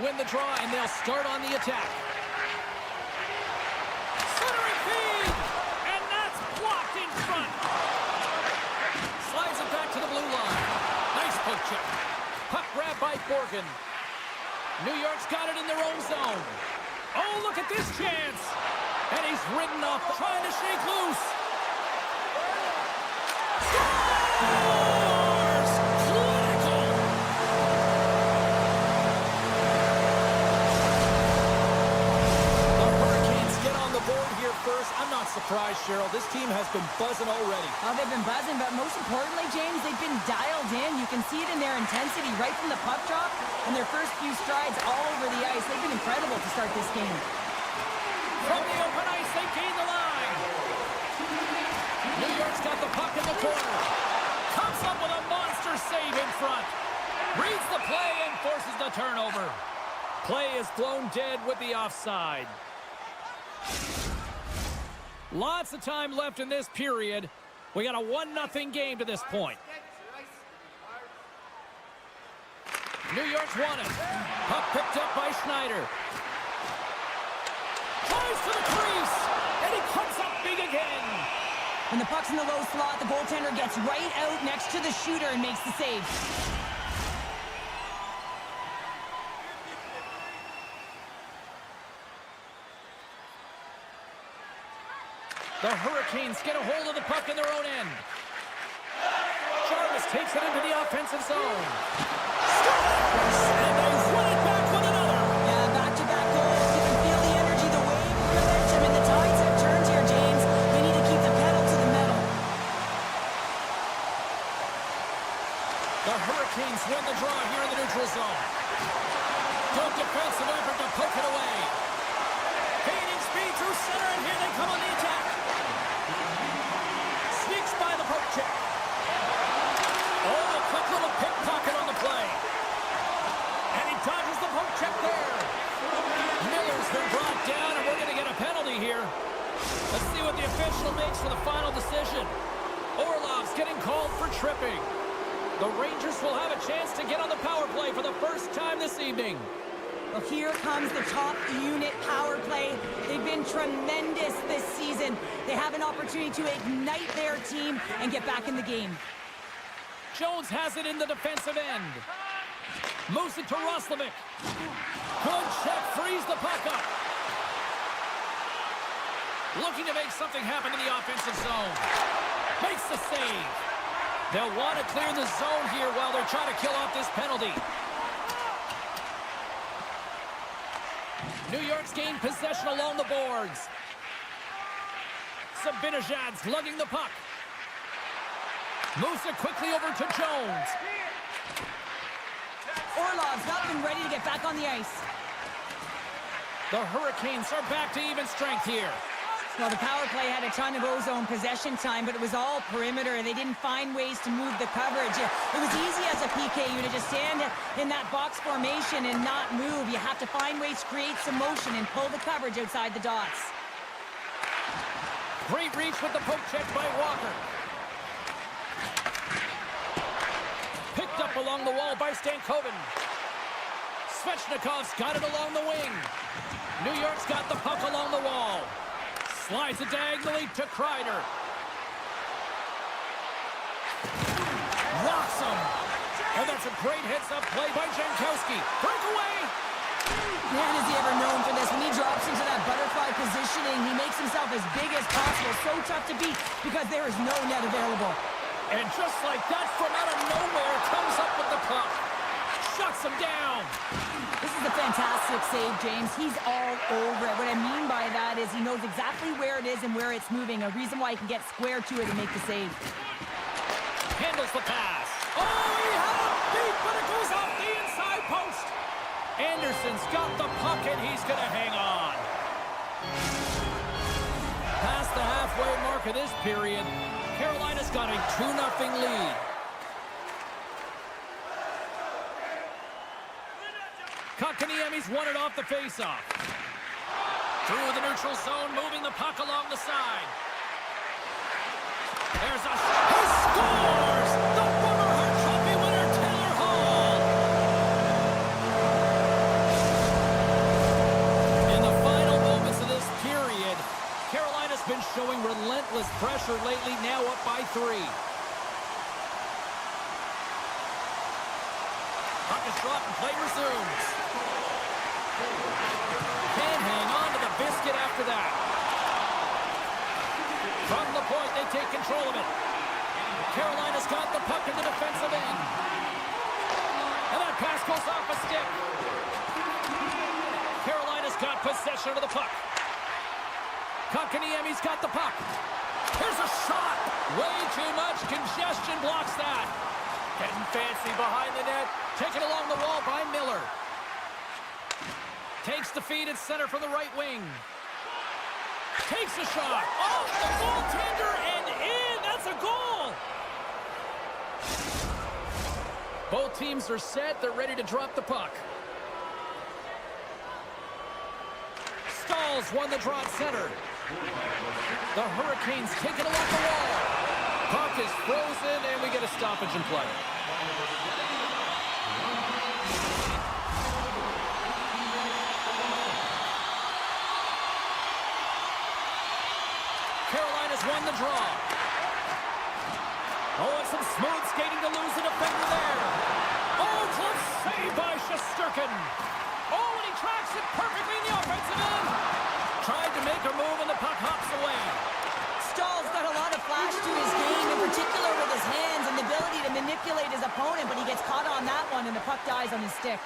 win the draw, and they'll start on the attack. Centering feed! And that's blocked in front. Slides it back to the blue line. Nice poke check. Puck grab by Borgen. New York's got it in their own zone. Oh, look at this chance. And he's ridden off, trying to shake loose. Scores! Clinical! The Hurricanes get on the board here first. I'm not surprised, Cheryl. This team has been buzzing already. Oh, they've been buzzing, but most importantly, James, they've been dialed in. You can see it in their intensity right from the puck drop and their first few strides all over the ice. They've been incredible to start this game. From the open ice, they gain the line. New York's got the puck in the corner. Comes up with a monster save in front. Reads the play and forces the turnover. Play is blown dead with the offside. Lots of time left in this period. We got a 1-0 game to this point. New York's won it. Puck picked up by Schneider. Tries to the crease, and he comes up big again. When the puck's in the low slot, the goaltender gets right out next to the shooter and makes the save. The Hurricanes get a hold of the puck in their own end. Jarvis takes it into the offensive zone. Scores! And they run it back with another. Yeah, back-to-back goals. You can feel the energy, the wave, the momentum, and the tides have turned here, James. They need to keep the pedal to the metal. The Hurricanes win the draw here in the neutral zone. Good defensive effort to poke it away. Gaining speed through center, and here they come on the attack. Sneaks by the poke check. Oh, a quick little pickpocket on the play. And he dodges the poke check there. Miller's been brought down, and we're going to get a penalty here. Let's see what the official makes for the final decision. Orlov's getting called for tripping. The Rangers will have a chance to get on the power play for the first time this evening. Well, here comes the top unit power play. They've been tremendous this season. They have an opportunity to ignite their team and get back in the game. Jones has it in the defensive end. Moves it to Roslovic. Good check, frees the puck up. Looking to make something happen in the offensive zone. Makes the save. They'll want to clear the zone here while they're trying to kill off this penalty. New York's gained possession along the boards. Zibanejad's lugging the puck. Moves it quickly over to Jones. Orlov's not been ready to get back on the ice. The Hurricanes are back to even strength here. Well, the power play had a ton of ozone possession time, but it was all perimeter. They didn't find ways to move the coverage. It was easy as a PKU to just stand in that box formation and not move. You have to find ways to create some motion and pull the coverage outside the dots. Great reach with the poke check by Walker. Picked up along the wall by Stankoven. Svechnikov's got it along the wing. New York's got the puck along the wall. Slides it diagonally to Kreider. Rocks him. And that's a great heads-up play by Jankowski. Breakaway. Man, is he ever known for this. When he drops into that butterfly positioning, he makes himself as big as possible. So tough to beat because there is no net available. And just like that, from out of nowhere, comes up with the puck. Shuts him down. This is a fantastic save, James. He's all over it. What I mean by that is he knows exactly where it is and where it's moving. A reason why he can get square to it and make the save. Handles the pass. Oh, he had a beat, but it goes off the inside post. Anderson's got the puck, and he's going to hang on. Past the halfway mark of this period, Carolina's got a 2-0 lead. Kotkaniemi's won it off the faceoff. Through the neutral zone, moving the puck along the side. There's a shot. He scores! The former Hart Trophy winner, Taylor Hall. pressure lately, now up by 3. Puck is dropped and play resumes. Can't hang on to the biscuit after that. From the point, they take control of it. Carolina's got the puck in the defensive end. And that pass goes off a stick. Carolina's got possession of the puck. Kotkaniemi's got the puck. Here's a shot. Way too much congestion blocks that. Getting fancy behind the net. Taken along the wall by Miller. Takes the feed at center from the right wing. Takes a shot. Off the goaltender and in. That's a goal. Both teams are set. They're ready to drop the puck. Stalls won the draw at center. The Hurricanes take it along the wall. Puck is frozen, and we get a stoppage in play. Carolina's won the draw. Oh, and some smooth skating to lose a defender there. Oh, close save by Shesterkin. Oh, and he tracks it perfectly in the offensive end. Tried to make a move, and the puck hops away. Stahl's got a lot of flash to his game, in particular with his hands and the ability to manipulate his opponent, but he gets caught on that one, and the puck dies on his stick.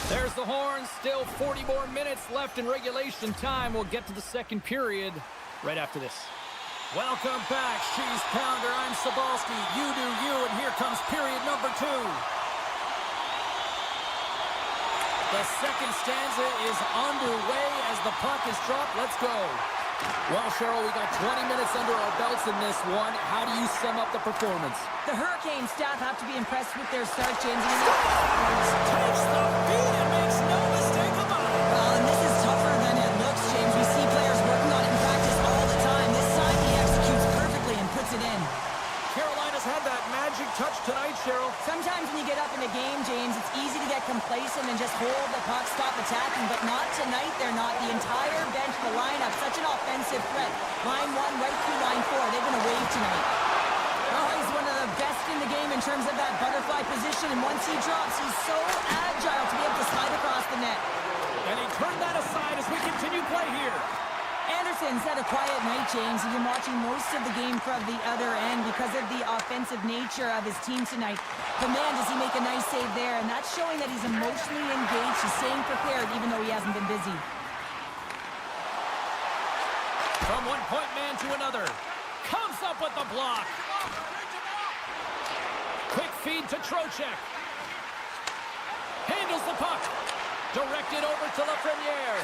There's the horn. Still 40 more minutes left in regulation time. We'll get to the second period right after this. Welcome back, Cheese Pounder. I'm Sabalski. You do you, and here comes period number 2. The second stanza is underway as the puck is dropped. Let's go. Well, Cheryl, we got 20 minutes under our belts in this one. How do you sum up the performance? The Hurricane staff have to be impressed with their start, James. Takes the beat and makes no mistake about it. And this is tougher than it looks, James. We see players working on it in practice all the time. This time he executes perfectly and puts it in. Carolina's had that magic touch tonight, Cheryl. Sometimes when you get up in a game, James, it's easy to get complacent and just hold the puck, stop attacking, but not tonight. They're not. The entire bench, the lineup, such an offensive threat. Line 1 right through line 4. They've been a wave tonight. Oh, he's one of the best in the game in terms of that butterfly position, and once he drops, he's so agile to be able to slide across the net. And he turned that aside as we continue play here. Anderson's had a quiet night, James. He's been watching most of the game from the other end because of the offensive nature of his team tonight. But man, does he make a nice save there, and that's showing that he's emotionally engaged. He's staying prepared even though he hasn't been busy. From one point man to another. Comes up with the block. Quick feed to Trocheck. Handles the puck. Directed over to Lafreniere.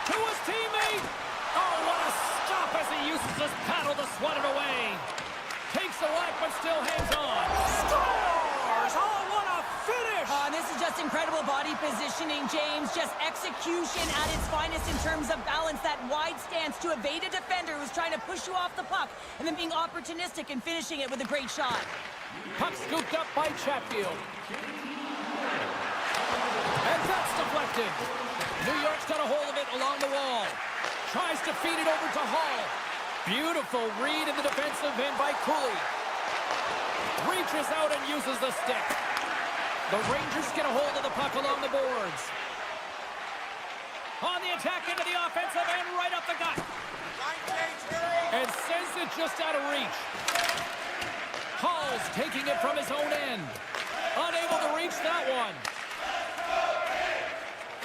To his teammate. Oh, what a stop as he uses his paddle to swat it away. Takes the whack, but still hangs on. Scores! Oh, what a finish! This is just incredible body positioning, James. Just execution at its finest in terms of balance. That wide stance to evade a defender who's trying to push you off the puck, and then being opportunistic and finishing it with a great shot. Puck scooped up by Chatfield. And that's deflected. New York's got a hold of it along the wall. Tries to feed it over to Hall. Beautiful read in the defensive end by Cooley. Reaches out and uses the stick. The Rangers get a hold of the puck along the boards. On the attack into the offensive end, right up the gut. And sends it just out of reach. Hall's taking it from his own end. Unable to reach that one.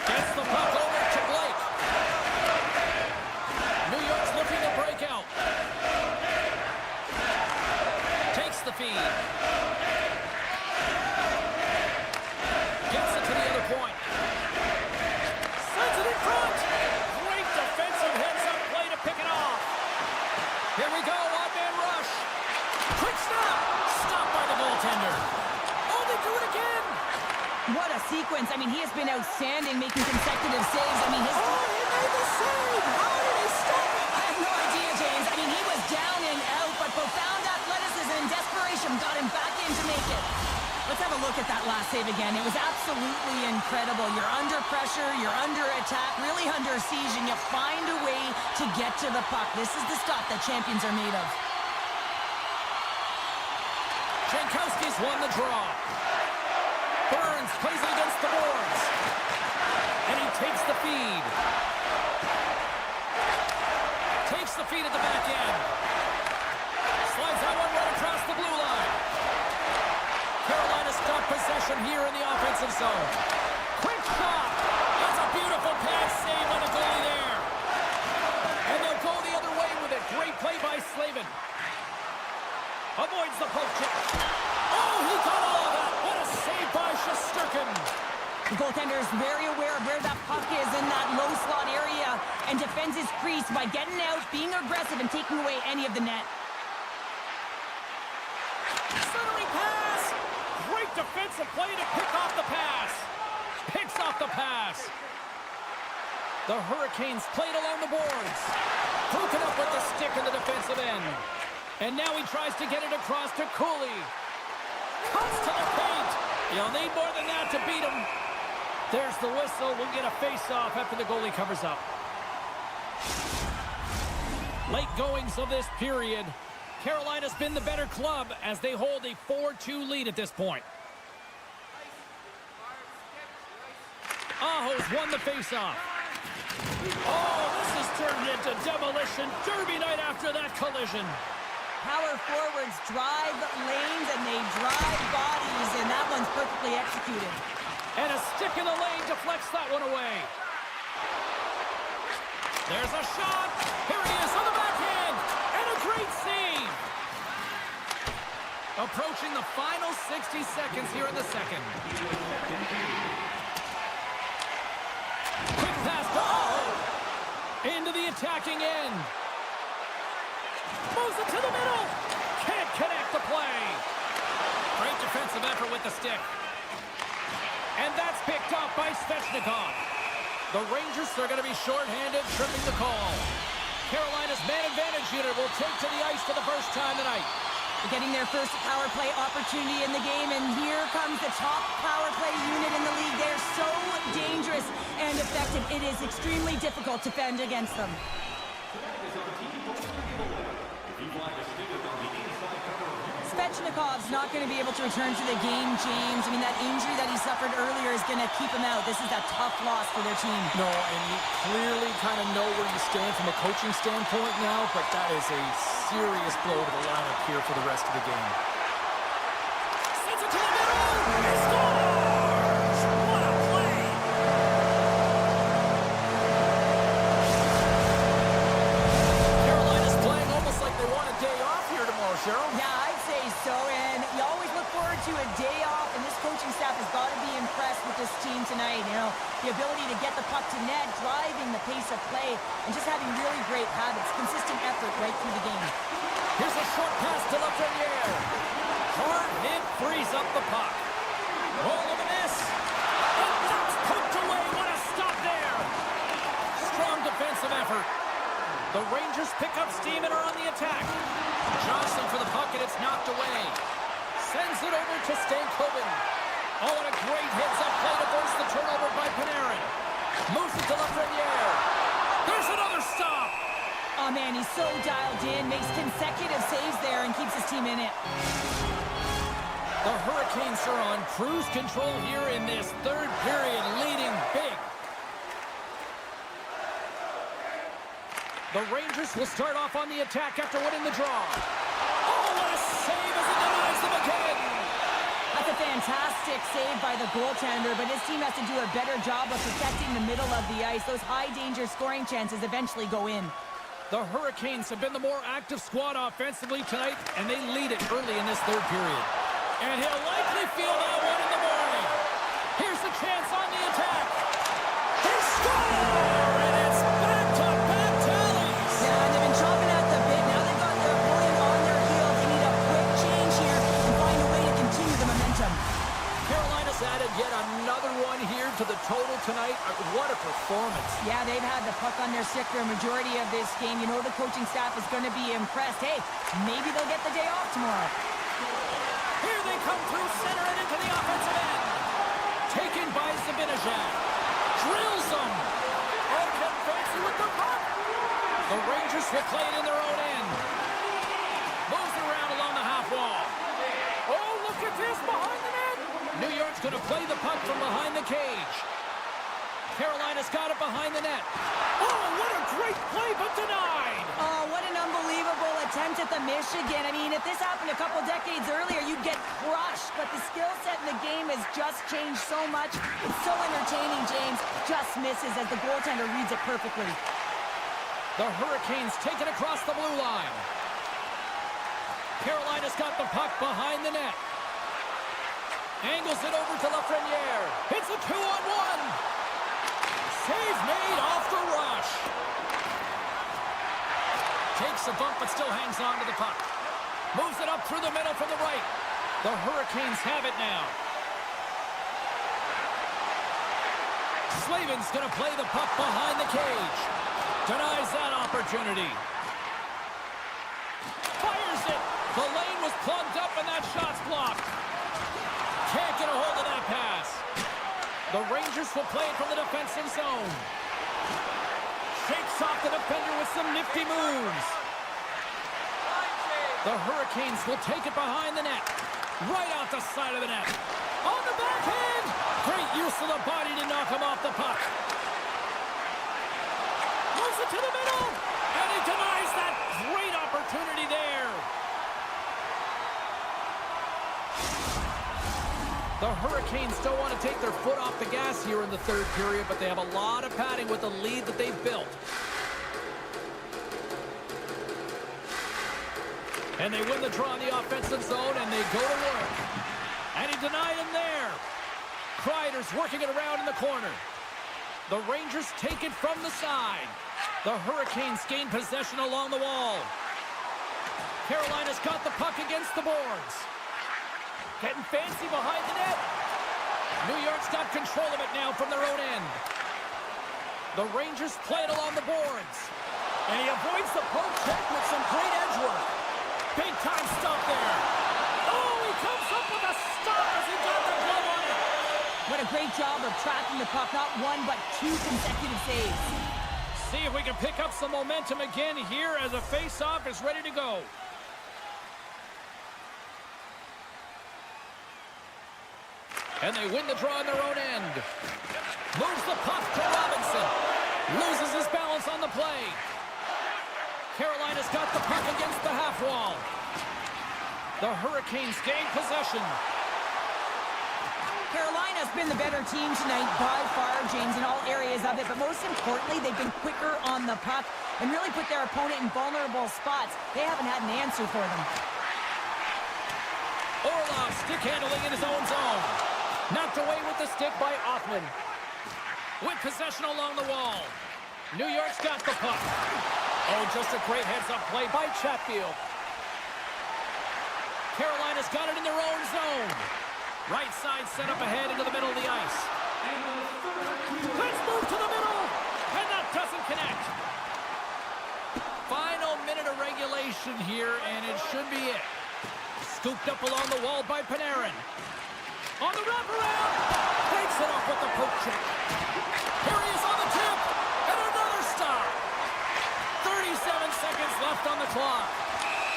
Gets the puck over to Blake. New York's looking to break out. Takes the feed. Gets it to the other point. Sends it in front. Great defensive heads-up play to pick it off. Here we go, one-man rush. Quick snap. Stopped by the goaltender. Oh, they do it again. What a sequence. I mean, he has been outstanding, making consecutive saves. I mean, his... Oh, he made the save! How did he stop it? I have no idea, James. I mean, he was down and out, but profound athleticism and desperation got him back in to make it. Let's have a look at that last save again. It was absolutely incredible. You're under pressure, you're under attack, really under siege, and you find a way to get to the puck. This is the stuff that champions are made of. Jankowski's won the draw. Burns plays it against the boards. And he takes the feed. Takes the feed at the back end. Slides that one right across the blue line. Carolina's got possession here in the offensive zone. Quick shot. That's a beautiful pass save on the goalie there. And they'll go the other way with it. Great play by Slavin. Avoids the poke check. Oh, he got all of that. What a save by Shesterkin. The goaltender is very aware of where that puck is in that low slot area and defends his crease by getting out, being aggressive, and taking away any of the net. Centering pass. Great defensive play to pick off the pass. Picks off the pass. The Hurricanes played along the boards. Broken up with the stick in the defensive end. And now he tries to get it across to Cooley. Comes to the paint. You'll need more than that to beat him. There's the whistle. We'll get a face-off after the goalie covers up. Late goings of this period. Carolina's been the better club as they hold a 4-2 lead at this point. Aho's won the face-off. Oh, this has turned into demolition derby night after that collision. Power forwards drive lanes and they drive bodies, and that one's perfectly executed. And a stick in the lane deflects that one away. There's a shot. Here he is on the backhand. And a great save. Approaching the final 60 seconds here in the second. Quick pass to Aho. Into the attacking end. Moves it to the middle. Can't connect the play. Great defensive effort with the stick. And that's picked up by Svechnikov. The Rangers are going to be shorthanded, tripping the call. Carolina's man advantage unit will take to the ice for the first time tonight. They're getting their first power play opportunity in the game, and here comes the top power play unit in the league. They're so dangerous and effective. It is extremely difficult to fend against them. Svechnikov's not going to be able to return to the game, James. I mean, that injury that he suffered earlier is going to keep him out. This is a tough loss for their team. No, and you clearly kind of know where you stand from a coaching standpoint now, but that is a serious blow to the lineup here for the rest of the game. Sends it to the middle. He scores! What a play! Carolina's playing almost like they want a day off here tomorrow, Cheryl. Yeah, I'd say so, and you always look forward to a day off, and this coaching staff has got to be impressed with this team tonight. You know, the ability to get the puck to net, driving the pace of play, and just having really great habits, consistent effort right through the game. Here's a short pass to Lafreniere. Hard hit frees up the puck. Oh, look at this. And that's poked away. What a stop there. Strong defensive effort. The Rangers pick up steam and are on the attack. Johnson for the puck, and it's knocked away. Sends it over to Stankoven. Oh, and a great heads-up play to force the turnover by Panarin. Moves it to Lafreniere. There's another stop. Oh, man, he's so dialed in, makes consecutive saves there, and keeps his team in it. The Hurricanes are on cruise control here in this third period, leading big. The Rangers will start off on the attack after winning the draw. Oh, what a save as it denies them again. That's a fantastic save by the goaltender, but his team has to do a better job of protecting the middle of the ice. Those high-danger scoring chances eventually go in. The Hurricanes have been the more active squad offensively tonight, and they lead it early in this third period. And he'll likely feel that one in the morning. Here's the chance on the attack. He scores! And it's back-to-back tallies. Yeah, and they've been chopping at the bit. Now they've got their opponent on their heels. They need a quick change here and find a way to continue the momentum. Carolina's added yet another one here to the total tonight. What a performance. Yeah, they've had the puck on their stick for a majority of this game. You know the coaching staff is going to be impressed. Hey, maybe they'll get the day off tomorrow. Here they they come through center and into the offensive end. Taken by Zibanejad. Drills them. Oh, get fancy with the puck. The Rangers will play it in their own end. Moves it around along the half wall. Oh, look at this behind the net. New York's going to play the puck from behind the cage. Carolina's got it behind the net. Oh, what a great play, but denied. Oh, what an unbelievable attempt at the Michigan. I mean, if this happened a couple decades earlier, you'd get crushed. But the skill set in the game has just changed so much. It's so entertaining, James. Just misses as the goaltender reads it perfectly. The Hurricanes take it across the blue line. Carolina's got the puck behind the net. Angles it over to Lafreniere. Hits a 2-on-1. Save made off the rush. Takes a bump but still hangs on to the puck. Moves it up through the middle from the right. The Hurricanes have it now. Slavin's going to play the puck behind the cage. Denies that opportunity. Fires it. The lane was plugged up and that shot's blocked. Can't get a hold of that pass. The Rangers will play it from the defensive zone. Shakes off the defender with some nifty moves. The Hurricanes will take it behind the net. Right off the side of the net. On the backhand. Great use of the body to knock him off the puck. Moves it to the middle. And he denies that great opportunity there. The Hurricanes don't want to take their foot off the gas here in the third period, but they have a lot of padding with the lead that they've built. And they win the draw in the offensive zone, and they go to work. And he denied him there. Kreider's working it around in the corner. The Rangers take it from the side. The Hurricanes gain possession along the wall. Carolina's got the puck against the boards. Getting fancy behind the net. New York's got control of it now from their own end. The Rangers play it along the boards. And he avoids the poke check with some great edge work. Big time stop there. Oh, he comes up with a stop as he got the glove on it. What a great job of tracking the puck. Not one, but two consecutive saves. See if we can pick up some momentum again here as a face-off is ready to go. And they win the draw in their own end. Moves the puck to Robinson. Loses his balance on the play. Carolina's got the puck against the half wall. The Hurricanes gain possession. Carolina's been the better team tonight by far, James, in all areas of it. But most importantly, they've been quicker on the puck and really put their opponent in vulnerable spots. They haven't had an answer for them. Orlov stick handling in his own zone. Knocked away with the stick by Offman. With possession along the wall. New York's got the puck. Oh, just a great heads-up play by Chatfield. Carolina's got it in their own zone. Right side set up ahead into the middle of the ice. Let's move to the middle. And that doesn't connect. Final minute of regulation here, and it should be it. Scooped up along the wall by Panarin. On the wraparound. Breaks it off with the poke check. Here he is on the tip. And another stop. 37 seconds left on the clock.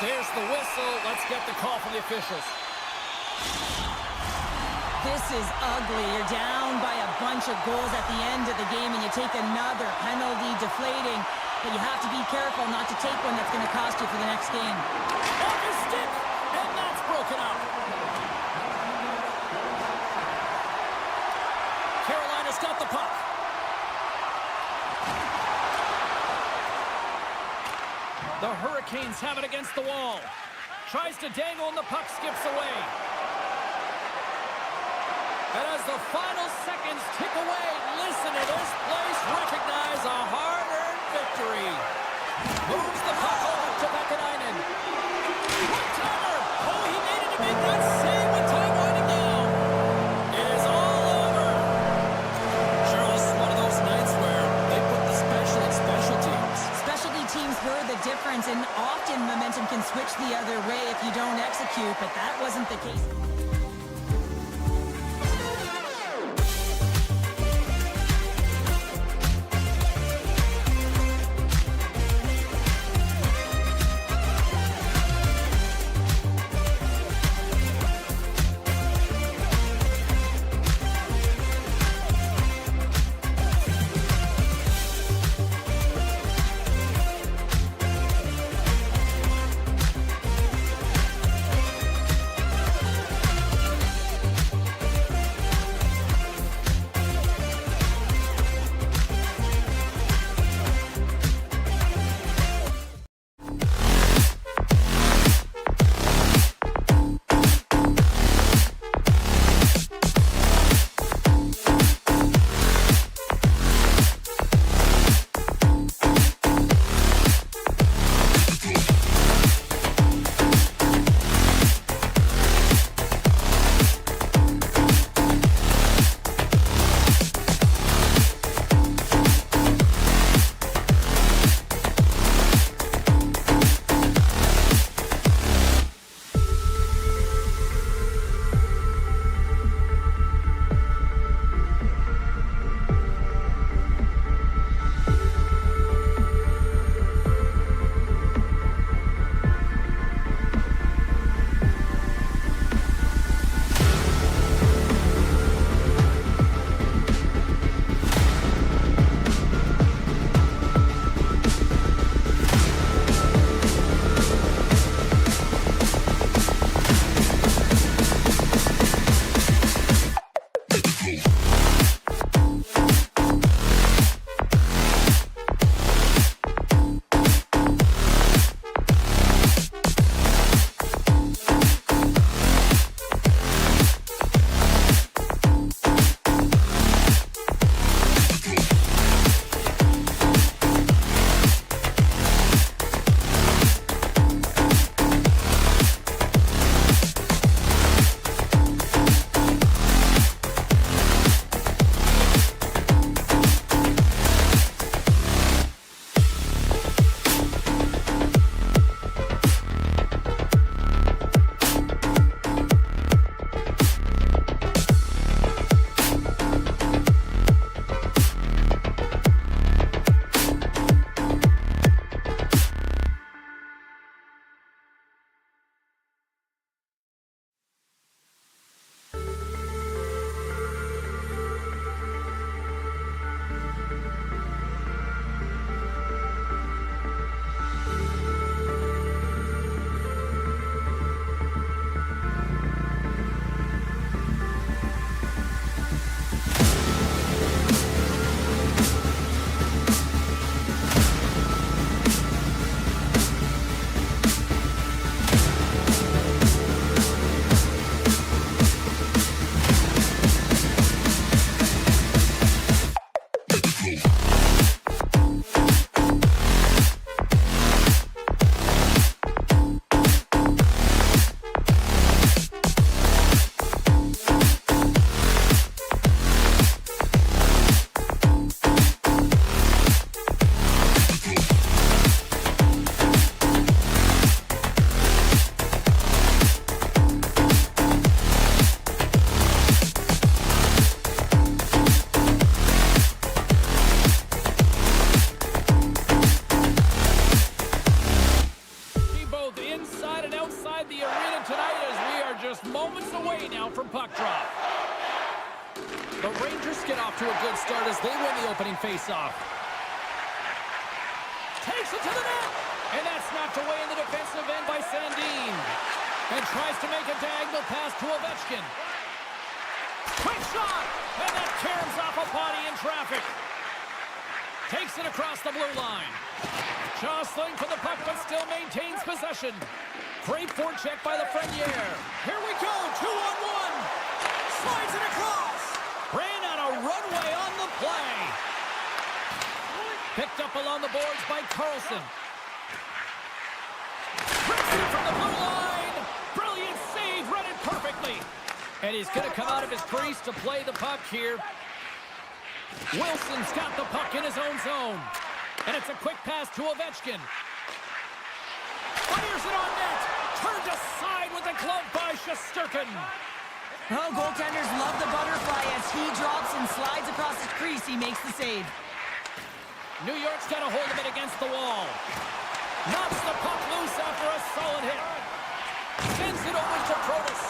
There's the whistle. Let's get the call from the officials. This is ugly. You're down by a bunch of goals at the end of the game, and you take another penalty, deflating. But you have to be careful not to take one that's going to cost you for the next game. Off his stick. And that's broken up. Carolina's got the puck. The Hurricanes have it against the wall. Tries to dangle and the puck skips away. And as the final seconds tick away, listen to this place recognize a hard-earned victory. Moves the puck over to Vakanainen. One-timer! Oh, he needed to make that save with time winding down. It is all over. Charles, one of those nights where they put the special in special teams. Specialty teams were the difference, and often momentum can switch the other way if you don't execute, but that wasn't the case. get off to a good start as they win the opening faceoff. Takes it to the net. And that's knocked away in the defensive end by Sandin. And tries to make a diagonal pass to Ovechkin. Quick shot! And that caroms off a body in traffic. Takes it across the blue line. Jostling for the puck, but still maintains possession. Great forecheck by Lafreniere. Here we go, 2-on-1. Slides it across. Ran on a runway on the play. Picked up along the boards by Carlson. Rips it from the blue line. Brilliant save, run it perfectly. And he's going to come out of his crease to play the puck here. Wilson's got the puck in his own zone. And it's a quick pass to Ovechkin. Fires it on net. Turned aside with a glove by Shesterkin. Oh, goaltenders love the butterfly as he drops and slides across his crease. He makes the save. New York's got a hold of it against the wall. Knocks the puck loose after a solid hit. Sends it over to Protas.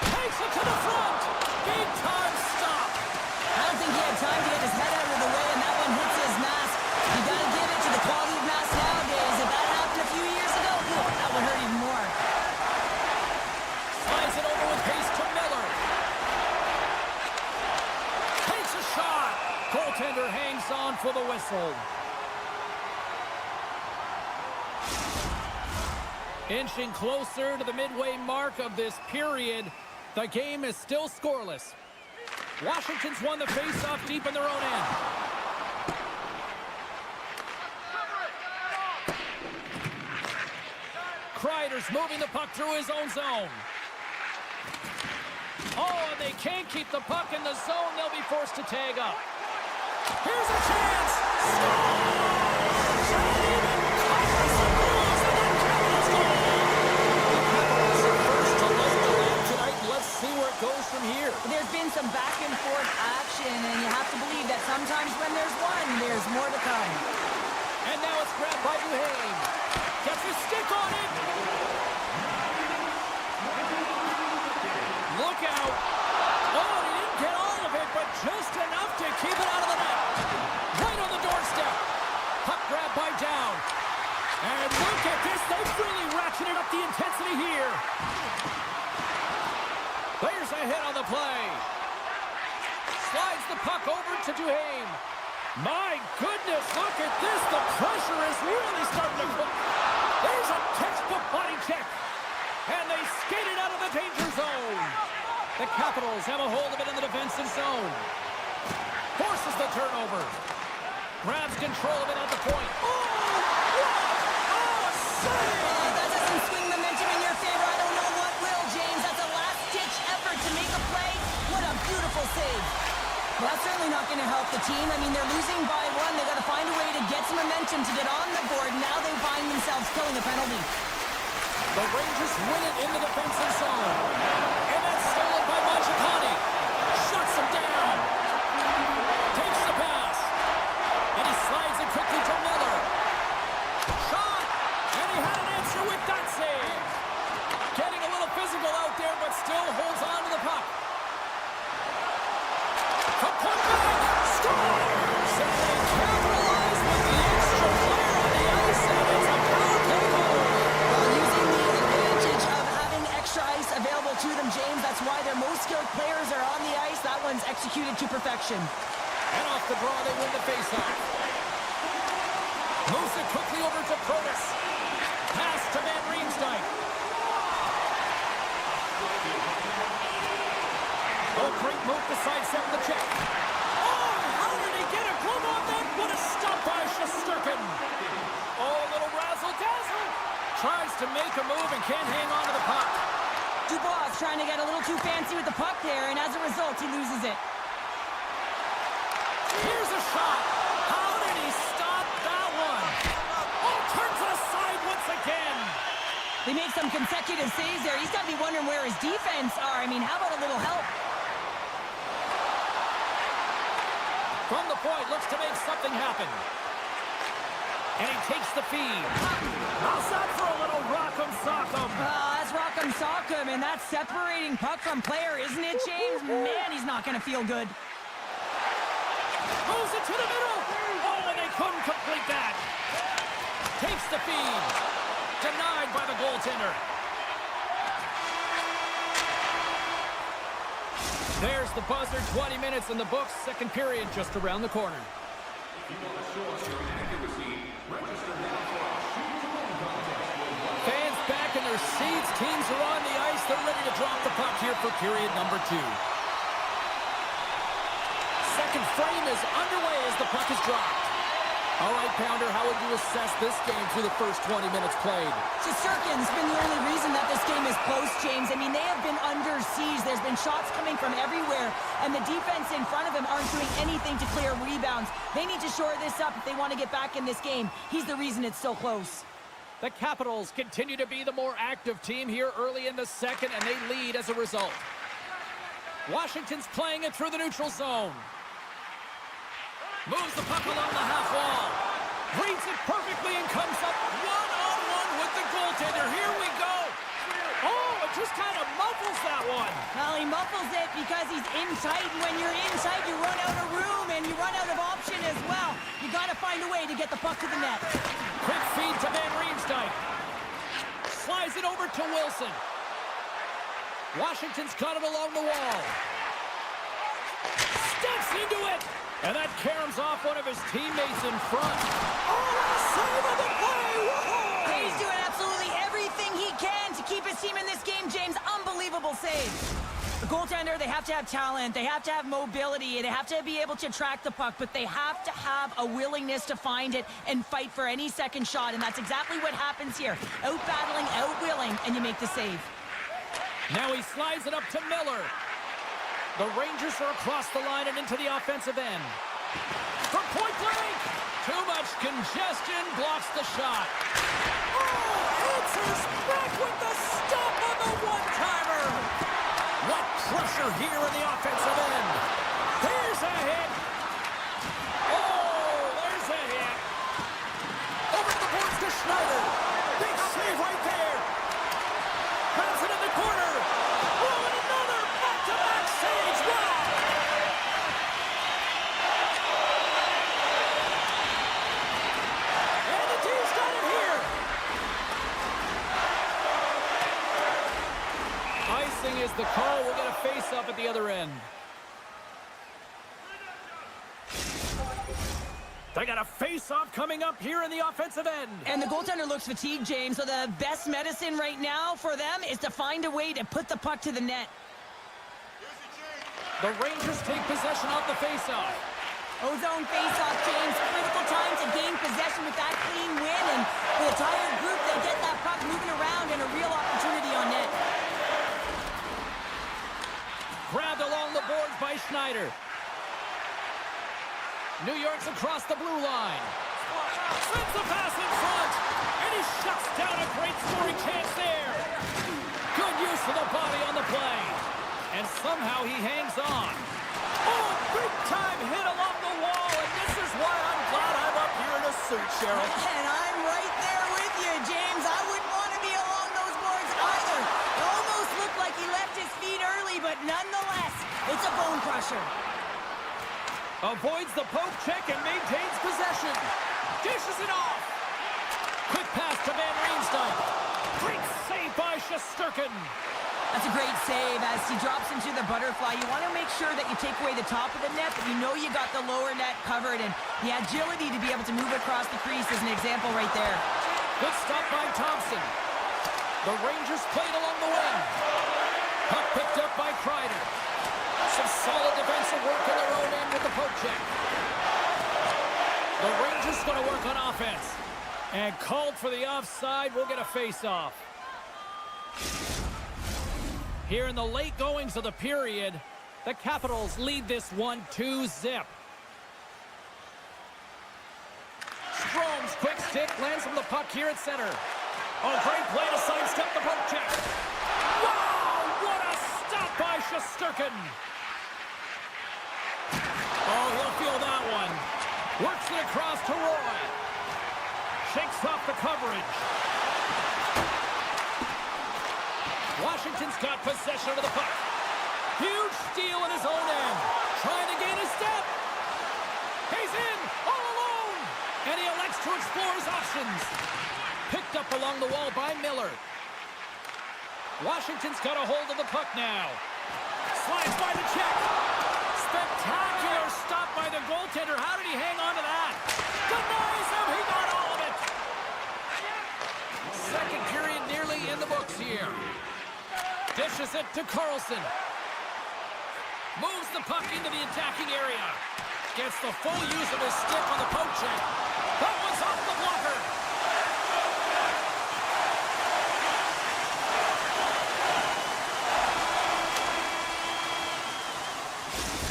Takes it to the front. Big time stop. I don't think he had time to get his head out of the way, and that one hits his mask. You got to give it to the quality of mask nowadays. If that happened a few years ago, that would hurt even more. Slides it over with pace to Miller. Takes a shot. Goaltender hangs on for the whistle. Inching closer to the midway mark of this period, the game is still scoreless. Washington's won the faceoff deep in their own end. Kreider's moving the puck through his own zone. Oh, and they can't keep the puck in the zone. They'll be forced to tag up. Here's a chance. Let's see where it goes from here. There's been some back and forth action, and you have to believe that sometimes when there's one, there's more to come. And now it's grabbed by Duhaime. Gets his stick on it. Look out. Oh, he didn't get all of it, but just enough to keep it out of the net. Right on the doorstep. Puck grabbed by Down. And look at this. They've really ratcheted up the intensity here. There's a hit on the play. Slides the puck over to Duhaime. My goodness, look at this. The pressure is really starting to cook. There's a textbook body check. And they skate it out of the danger zone. The Capitals have a hold of it in the defensive zone. Forces the turnover. Grabs control of it at the point. Oh, what a save! That doesn't swing momentum in your favor. I don't know what will, James. That's a last-ditch effort to make a play. What a beautiful save. Well, that's certainly not going to help the team. I mean, they're losing by one. They got to find a way to get some momentum to get on the board. Now they find themselves killing a penalty. The Rangers win it in the defensive zone. And that's stolen by Mangiapane. Shuts him down. Takes the pass. And he slides it quickly to Miller. Shot. And he had an answer with that save. Getting a little physical out there, but still holds on to the puck. The point back. Scores. And they capitalize with the extra player on the ice. And it's a power play goal. Well, using the advantage of having extra ice available to them, James, that's why their most skilled players are on the ice. That one's executed to perfection. And off the draw, they win the faceoff. Moves it quickly over to Protas. Pass to Van Riemsdyk. Oh, great move to sidestep the check. Oh, how did he get a glove on that? What a stop by Shesterkin. Oh, a little razzle-dazzle. Tries to make a move and can't hang on to the puck. Dubois trying to get a little too fancy with the puck there, and as a result, he loses it. Here's a shot. How did he stop that one? Oh, turns it aside once again. They make some consecutive saves there. He's got to be wondering where his defense are. I mean, how about a little help? From the point, looks to make something happen. And he takes the feed. How's that for a little rock'em sock'em? That's That's Rock'em Sock'em, and that's separating puck from player, isn't it, James? Man, he's not going to feel good. Moves it to the middle. Oh, and they couldn't complete that. Takes the feed. Denied by the goaltender. There's the buzzer. 20 minutes in the books. Second period just around the corner. Fans back in their seats. Teams are on the ice. They're ready to drop the puck here for period number 2. Second frame is underway as the puck is dropped. All right, Pounder, how would you assess this game through the first 20 minutes played? Shesterkin's been the only reason that this game is close, James. I mean, they have been under siege. There's been shots coming from everywhere, and the defense in front of them aren't doing anything to clear rebounds. They need to shore this up if they want to get back in this game. He's the reason it's so close. The Capitals continue to be the more active team here early in the second, and they lead as a result. Washington's playing it through the neutral zone. Moves the puck along the half wall. Reads it perfectly and comes up one-on-one with the goaltender. Here we go. Oh, it just kind of muffles that one. Well, he muffles it because he's in tight, and when you're in tight, you run out of room, and you run out of option as well. You got to find a way to get the puck to the net. Quick feed to Van Riemsdyk. Slides it over to Wilson. Washington's got it along the wall. Steps into it. And that caroms off one of his teammates in front. Oh, save of the play! Whoa! He's doing absolutely everything he can to keep his team in this game, James. Unbelievable save. The goaltender, they have to have talent. They have to have mobility. They have to be able to track the puck, but they have to have a willingness to find it and fight for any second shot, and that's exactly what happens here. Out-battling, out-willing, and you make the save. Now he slides it up to Miller. The Rangers are across the line and into the offensive end. From point blank! Too much congestion blocks the shot. Oh, answers back with the stop on the one-timer! What pressure here in the offensive end. Here's a hit. Oh, there's a hit. Over the boards to Schneider. Big save right there. Grabs it in the corner. Oh, and another back-to-back saves. Wow. And the team's got it here. Icing is the call. We'll get a face-up at the other end. They got a face-off coming up here in the offensive end. And the goaltender looks fatigued, James, so the best medicine right now for them is to find a way to put the puck to the net. The Rangers take possession off the face-off. Ozone face-off, James. Critical time to gain possession with that clean win, and for the entire group, they get that puck moving around and a real opportunity on net. Grabbed along the boards by Schneider. New York's across the blue line. Sends the pass in front, and he shuts down a great scoring chance there. Good use of the body on the play. And somehow he hangs on. Oh, big-time hit along the wall, and this is why I'm glad I'm up here in a suit, Cheryl. And I'm right there with you, James. I wouldn't want to be along those boards either. It almost looked like he left his feet early, but nonetheless, it's a bone crusher. Avoids the poke check and maintains possession. Dishes it off. Quick pass to Van Riemsdyk. Great save by Shesterkin. That's a great save as he drops into the butterfly. You want to make sure that you take away the top of the net, but you know you got the lower net covered, and the agility to be able to move across the crease is an example right there. Good stop by Thompson. The Rangers played along the wing. Puck picked up by Kreider. Some solid defensive work on their own end with the poke check. The Rangers going to work on offense. And called for the offside. We'll get a face-off. Here in the late goings of the period, the Capitals lead this 1-2 zip. Strome's quick stick lands from the puck here at center. Oh, great play to sidestep the poke check. Wow, what a stop by Shesterkin. Oh, he'll feel that one. Works it across to Roy. Shakes off the coverage. Washington's got possession of the puck. Huge steal in his own end. Trying to gain a step. He's in, all alone. And he elects to explore his options. Picked up along the wall by Miller. Washington's got a hold of the puck now. Slides by the check. Spectacular stop by the goaltender. How did he hang on to that? Denies him. He got all of it. Second period nearly in the books here. Dishes it to Carlson. Moves the puck into the attacking area. Gets the full use of his stick on the poke check. That was off the blocker.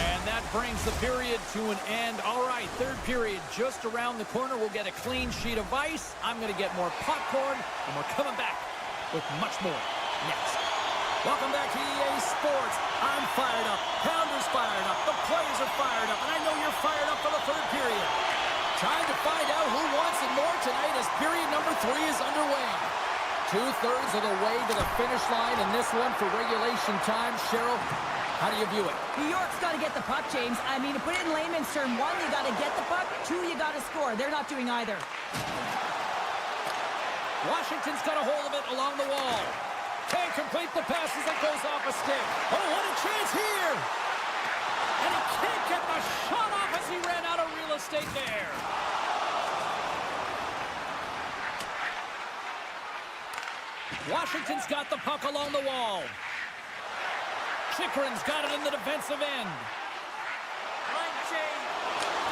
And that brings the period to an end. All right, third period just around the corner. We'll get a clean sheet of ice. I'm going to get more popcorn, and we're coming back with much more next. Welcome back to EA Sports. I'm fired up. Pounder's fired up. The players are fired up. And I know you're fired up for the third period. Time to find out who wants it more tonight as period number 3 is underway. 2/3 of the way to the finish line in this one for regulation time. Cheryl, how do you view it? New York's got to get the puck, James. I mean, to put it in layman's term, 1, you got to get the puck. 2, you got to score. They're not doing either. Washington's got a hold of it along the wall. Can't complete the pass as it goes off a stick. Oh, what a chance here! And he can't get the shot off as he ran out of real estate there. Washington's got the puck along the wall. Chikrin's got it in the defensive end.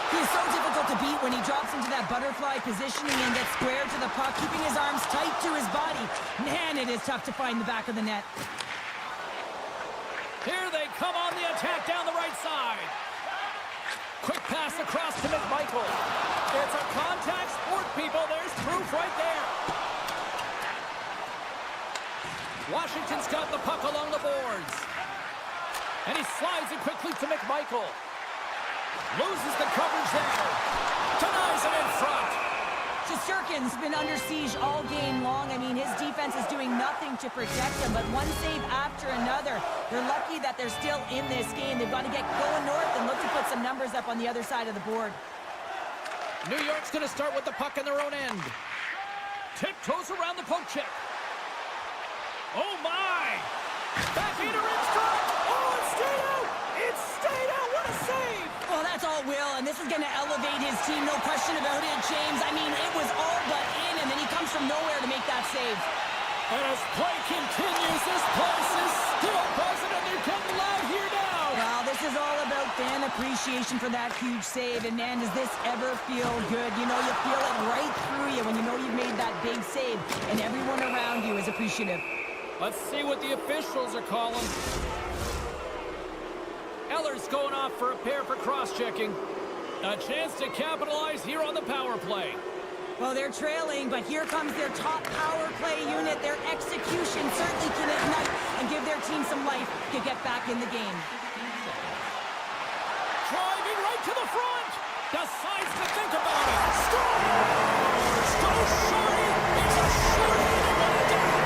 He's so difficult to beat when he drops into that butterfly positioning and gets square to the puck, keeping his arms tight to his body. Man, it is tough to find the back of the net. Here they come on the attack down the right side. Quick pass across to McMichael. It's a contact sport, people. There's proof right there. Washington's got the puck along the boards. And he slides it quickly to McMichael. Loses the coverage there. Denies it in front. Shesterkin's been under siege all game long. I mean, his defense is doing nothing to protect him, but one save after another. They're lucky that they're still in this game. They've got to get going north and look to put some numbers up on the other side of the board. New York's going to start with the puck in their own end. Tiptoes around the poke check. Oh, my! Backhander in front! Oh, it stayed out! It stayed out! What a save! Well, that's all Will, and this is going to elevate his team, no question about it, James. I mean, it was all but in, and then he comes from nowhere to make that save. And as play continues, this place is still buzzing, and they're getting loud here now. Well, this is all about fan appreciation for that huge save, and man, does this ever feel good. You know, you feel it right through you when you know you've made that big save, and everyone around you is appreciative. Let's see what the officials are calling. Eller's going off for a pair for cross-checking. A chance to capitalize here on the power play. Well, they're trailing, but here comes their top power play unit. Their execution certainly can ignite and give their team some life to get back in the game. Driving right to the front. Decides to think about it. Scores! Goes shorty. It's a shorty.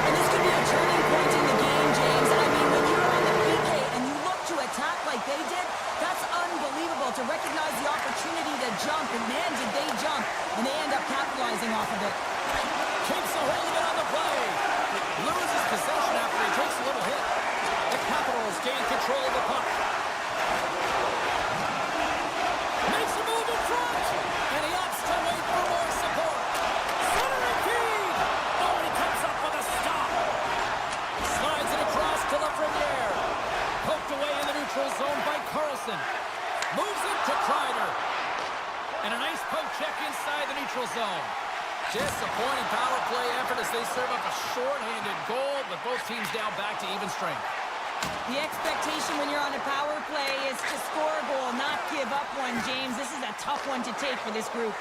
And this could be a turning point in the game, James. I mean, when you're on the PK and you look to attack like they did, that's unbelievable to recognize the opportunity to jump. And man, did they jump. And they end up capitalizing off of it. Keeps a hold of it on the play. Loses possession after he takes a little hit. The Capitals gain control of the puck. Makes a move in front. And he opts to wait for more support. Centering feed. Oh, and he comes up with a stop. Slides it across to Lafreniere. Poked away in the neutral zone by Carlson. Moves it to Kreider. And a nice poke check inside the neutral zone. Disappointing power play effort as they serve up a short-handed goal, but both teams down back to even strength. The expectation when you're on a power play is to score a goal, not give up one, James. This is a tough one to take for this group.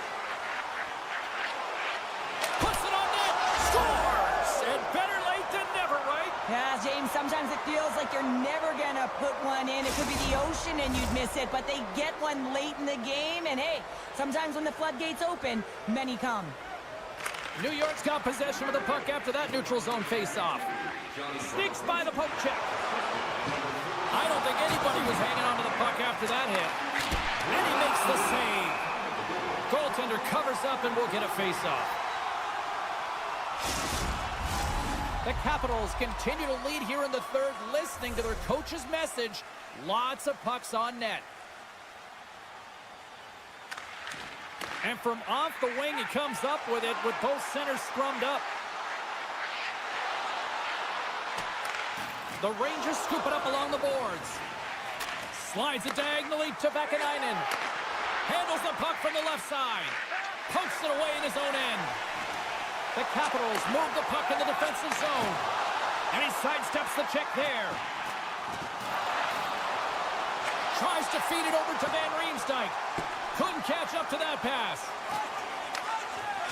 Puts it on net. Scores! And better late than never, right? Yeah, James, sometimes it feels like you're never going to put one in. It could be the ocean and you'd miss it, but they get one late in the game. And hey, sometimes when the floodgates open, many come. New York's got possession of the puck after that neutral zone face-off. Sneaks by the poke check. I don't think anybody was hanging on to the puck after that hit. And he makes the save. Goaltender covers up and will get a face-off. The Capitals continue to lead here in the third, listening to their coach's message. Lots of pucks on net. And from off the wing, he comes up with it with both centers scrummed up. The Rangers scoop it up along the boards. Slides it diagonally to Vakanainen. Handles the puck from the left side. Pokes it away in his own end. The Capitals move the puck in the defensive zone. And he sidesteps the check there. Tries to feed it over to Van Riemsdyk. Couldn't catch up to that pass.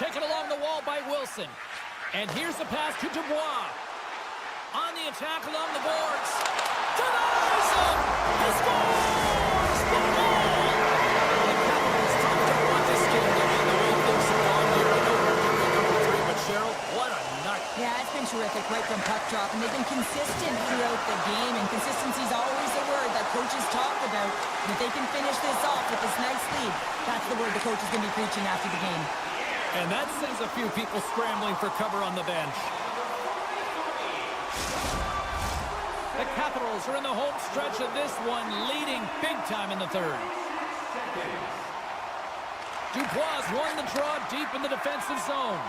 Taken along the wall by Wilson. And here's the pass to Dubois. On the attack along the boards. Denies him! He scores! The goal! The Capitals don't want this game to end the way things are on here. I know we're doing number 3, but Cheryl, what a night. Yeah, it's been terrific right from puck drop, and they've been consistent throughout the game, and consistency is always a word that coaches talk about. And if they can finish this off with this nice lead, that's the word the coach is going to be preaching after the game. And that sends a few people scrambling for cover on the bench. The Capitals are in the home stretch of this one, leading big time in the third. Dubois won the draw deep in the defensive zone.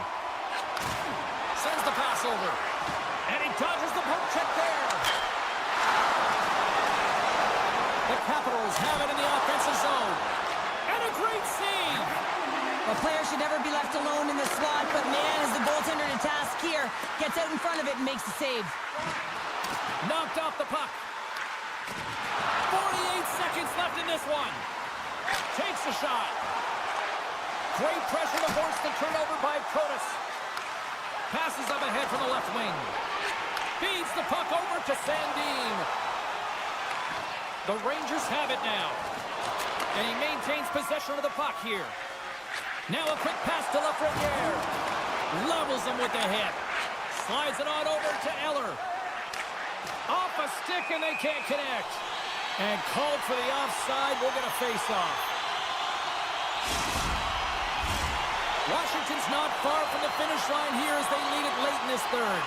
Sends the pass over. And he dodges the poke check there. The Capitals have it in the offensive zone. And a great save. A player should never be left alone in the slot, but man, is the goaltender to task here. Gets out in front of it and makes the save. Knocked off the puck. 48 seconds left in this one. Takes a shot. Great pressure to force the turnover by Kotis. Passes up ahead from the left wing. Feeds the puck over to Sandin. The Rangers have it now. And he maintains possession of the puck here. Now a quick pass to Lafreniere. Levels him with the hit. Slides it on over to Eller. Off a stick and they can't connect. And called for the offside. We'll get a face-off. Washington's not far from the finish line here as they lead it late in this third.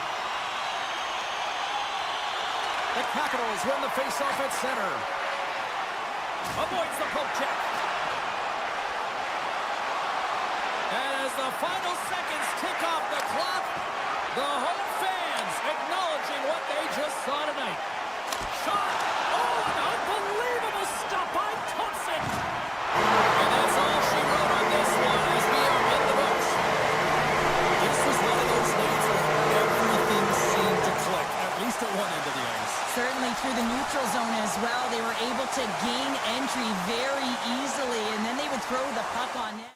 The Capitals win the face-off at center. Avoids the poke check. And as the final seconds tick off the clock, the home fans acknowledging what they just saw tonight. Shot! Oh, an unbelievable stop by Thompson! And that's all she wrote on this one as we are in the books. This was one of those nights where everything seemed to click, at least at one end of the ice. Certainly through the neutral zone as well. They were able to gain entry very easily, and then they would throw the puck on net.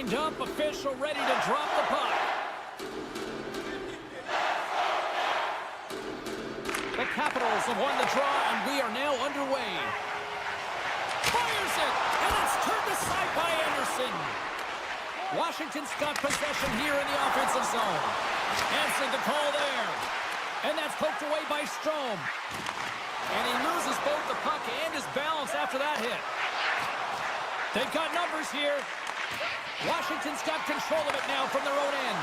Lined up, official ready to drop the puck. The Capitals have won the draw, and we are now underway. Fires it, and it's turned aside by Anderson. Washington's got possession here in the offensive zone. Answered the call there. And that's poked away by Strome. And he loses both the puck and his balance after that hit. They've got numbers here. Washington's got control of it now from their own end.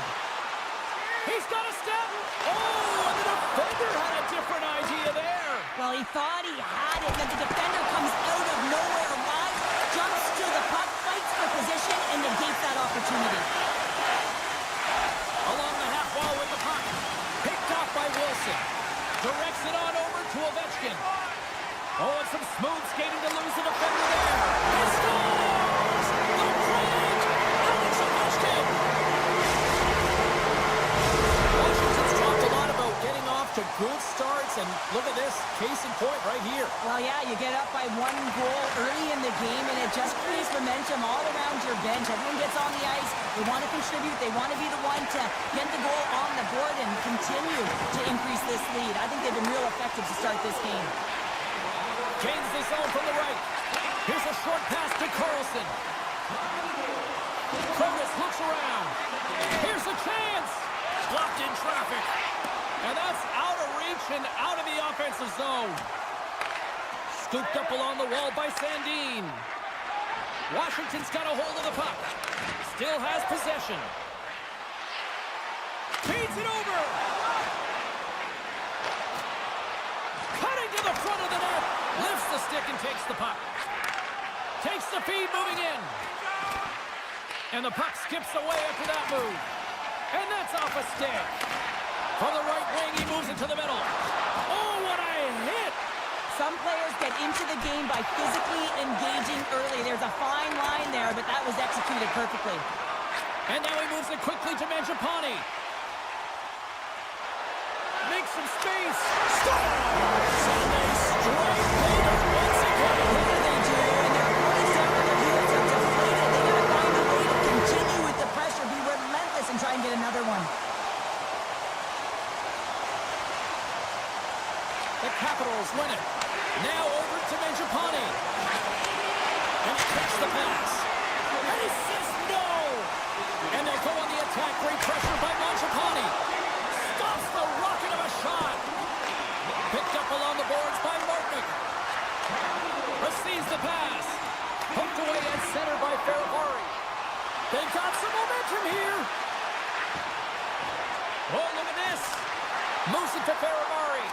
He's got a step. Oh, and the defender had a different idea there. Well, he thought he had it, but the defender comes out of nowhere wide, jumps to the puck, fights for position, and negates that opportunity. Along the half wall with the puck. Picked off by Wilson. Directs it on over to Ovechkin. Oh, and some smooth skating to lose the defender there. He scores! The great Alex Ovechkin! Washington's talked a lot about getting off to good starts, and look at this, case in point right here. Well, yeah, you get up by 1 goal early in the game, and it just creates momentum all around your bench. Everyone gets on the ice. They want to contribute. They want to be the one to get the goal on the board and continue to increase this lead. I think they've been real effective to start this game. Gains the zone from the right. Here's a short pass to Carlson. Curtis looks around. Here's a chance. Blocked in traffic. And that's out of reach and out of the offensive zone. Scooped up along the wall by Sandin. Washington's got a hold of the puck. Still has possession. Feeds it over. Cutting to the front of the net. Lifts the stick and takes the puck. Takes the feed moving in. And the puck skips away after that move. And that's off a stick. From the right wing, he moves it to the middle. Oh, what a hit! Some players get into the game by physically engaging early. There's a fine line there, but that was executed perfectly. And now he moves it quickly to Mangiapane. Makes some space. Scores! And they strike later once again. Yeah, they do, and their opponents down on their heels are deflated. They got to find a way to continue with the pressure, be relentless, and try and get another one. The Capitals win it. Now over to Mangiapane. And he takes the pass. And he says no! And they'll go on the attack. Great pressure by Mangiapane. Stops the rocket of a shot. Picked up along the boards by Martinick. Receives the pass. Poked away at center by Ferravari. They've got some momentum here. Oh, look at this. Moves it to Ferravari.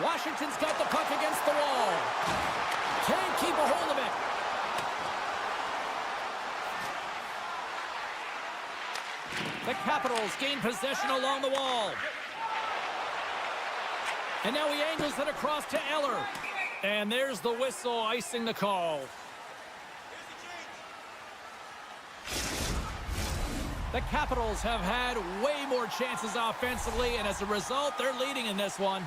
Washington's got the puck against the wall. Can't keep a hold of it. The Capitals gain possession along the wall. And now he angles it across to Eller. And there's the whistle icing the call. The Capitals have had way more chances offensively, and as a result, they're leading in this one.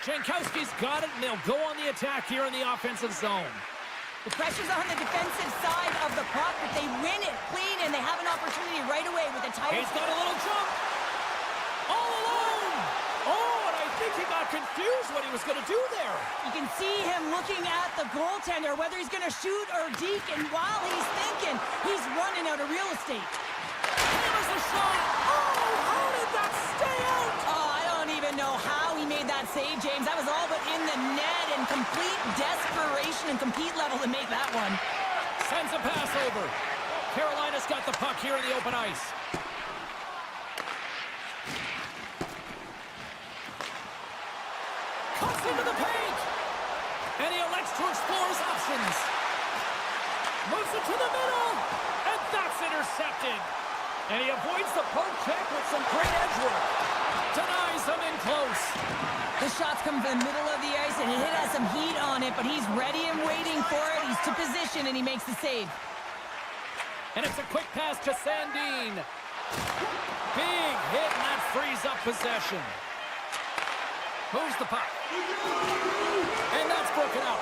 Jankowski's got it, and they'll go on the attack here in the offensive zone. The pressure's on the defensive side of the puck, but they win it clean, and they have an opportunity right away with a tight... He's got a little jump. All alone. Oh, and I think he got confused what he was going to do there. You can see him looking at the goaltender, whether he's going to shoot or deke, and while he's thinking, he's running out of real estate. There's a shot. Oh, how did that stay out? Oh, I don't even know how he made that save, James. That was all but in the net, and complete desperation and compete level to make that one. Sends a pass over. Carolina's got the puck here in the open ice. Cuts into the paint. And he elects to explore his options. Moves it to the middle. And that's intercepted. And he avoids the poke check with some great edge work. Denies him in close. The shots come from the middle of the ice, and it has some heat on it, but he's ready and waiting for it. He's to position, and he makes the save. And it's a quick pass to Sandin. Big hit, and that frees up possession. Moves the puck. And that's broken up.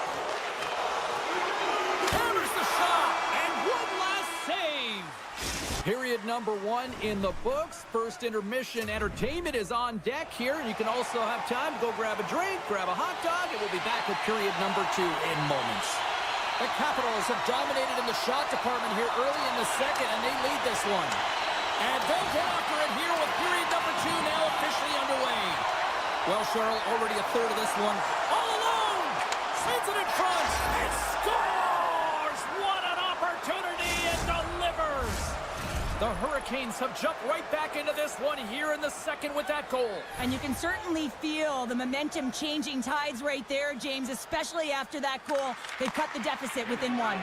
Period number 1 in the books. First intermission entertainment is on deck here. You can also have time to go grab a drink, grab a hot dog, and we'll be back with period number 2 in moments. The Capitals have dominated in the shot department here early in the second, and they lead this one. And they'll get after it here with period number 2 now officially underway. Well, Cheryl, already a third of this one. All alone! Sends it in front! And scores! What an opportunity! And delivers! The Hurricanes have jumped right back into this one here in the second with that goal. And you can certainly feel the momentum changing tides right there, James, especially after that goal. They cut the deficit within 1.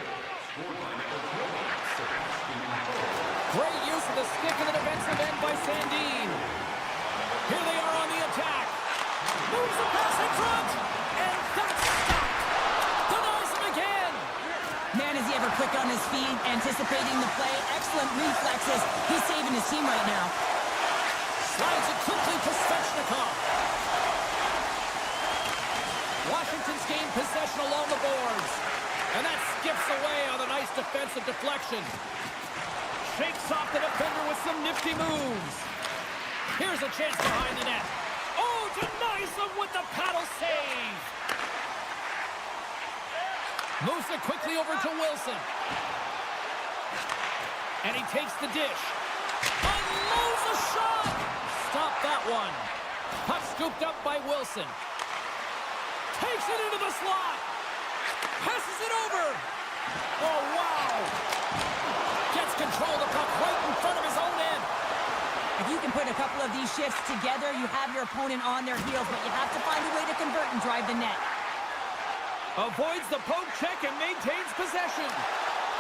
Great use of the stick in the defensive end by Sandin. Here they are on the attack. Moves the pass in front. And that's stopped. Denies him again. Man, is he ever quick on his feet, anticipating the play. Excellent reflexes. He's saving his team right now. Slides it quickly to Svechnikov. Washington's gained possession along the boards. And that skips away on a nice defensive deflection. Shakes off the defender with some nifty moves. Here's a chance behind the net. Oh, denies him with the paddle save. Moves it quickly over to Wilson. And he takes the dish. Unloads a shot. Stop that one. Puck scooped up by Wilson. Takes it into the slot. Passes it over. Oh, wow. Gets control of the puck right in front of his own end. If you can put a couple of these shifts together, you have your opponent on their heels, but you have to find a way to convert and drive the net. Avoids the poke check and maintains possession.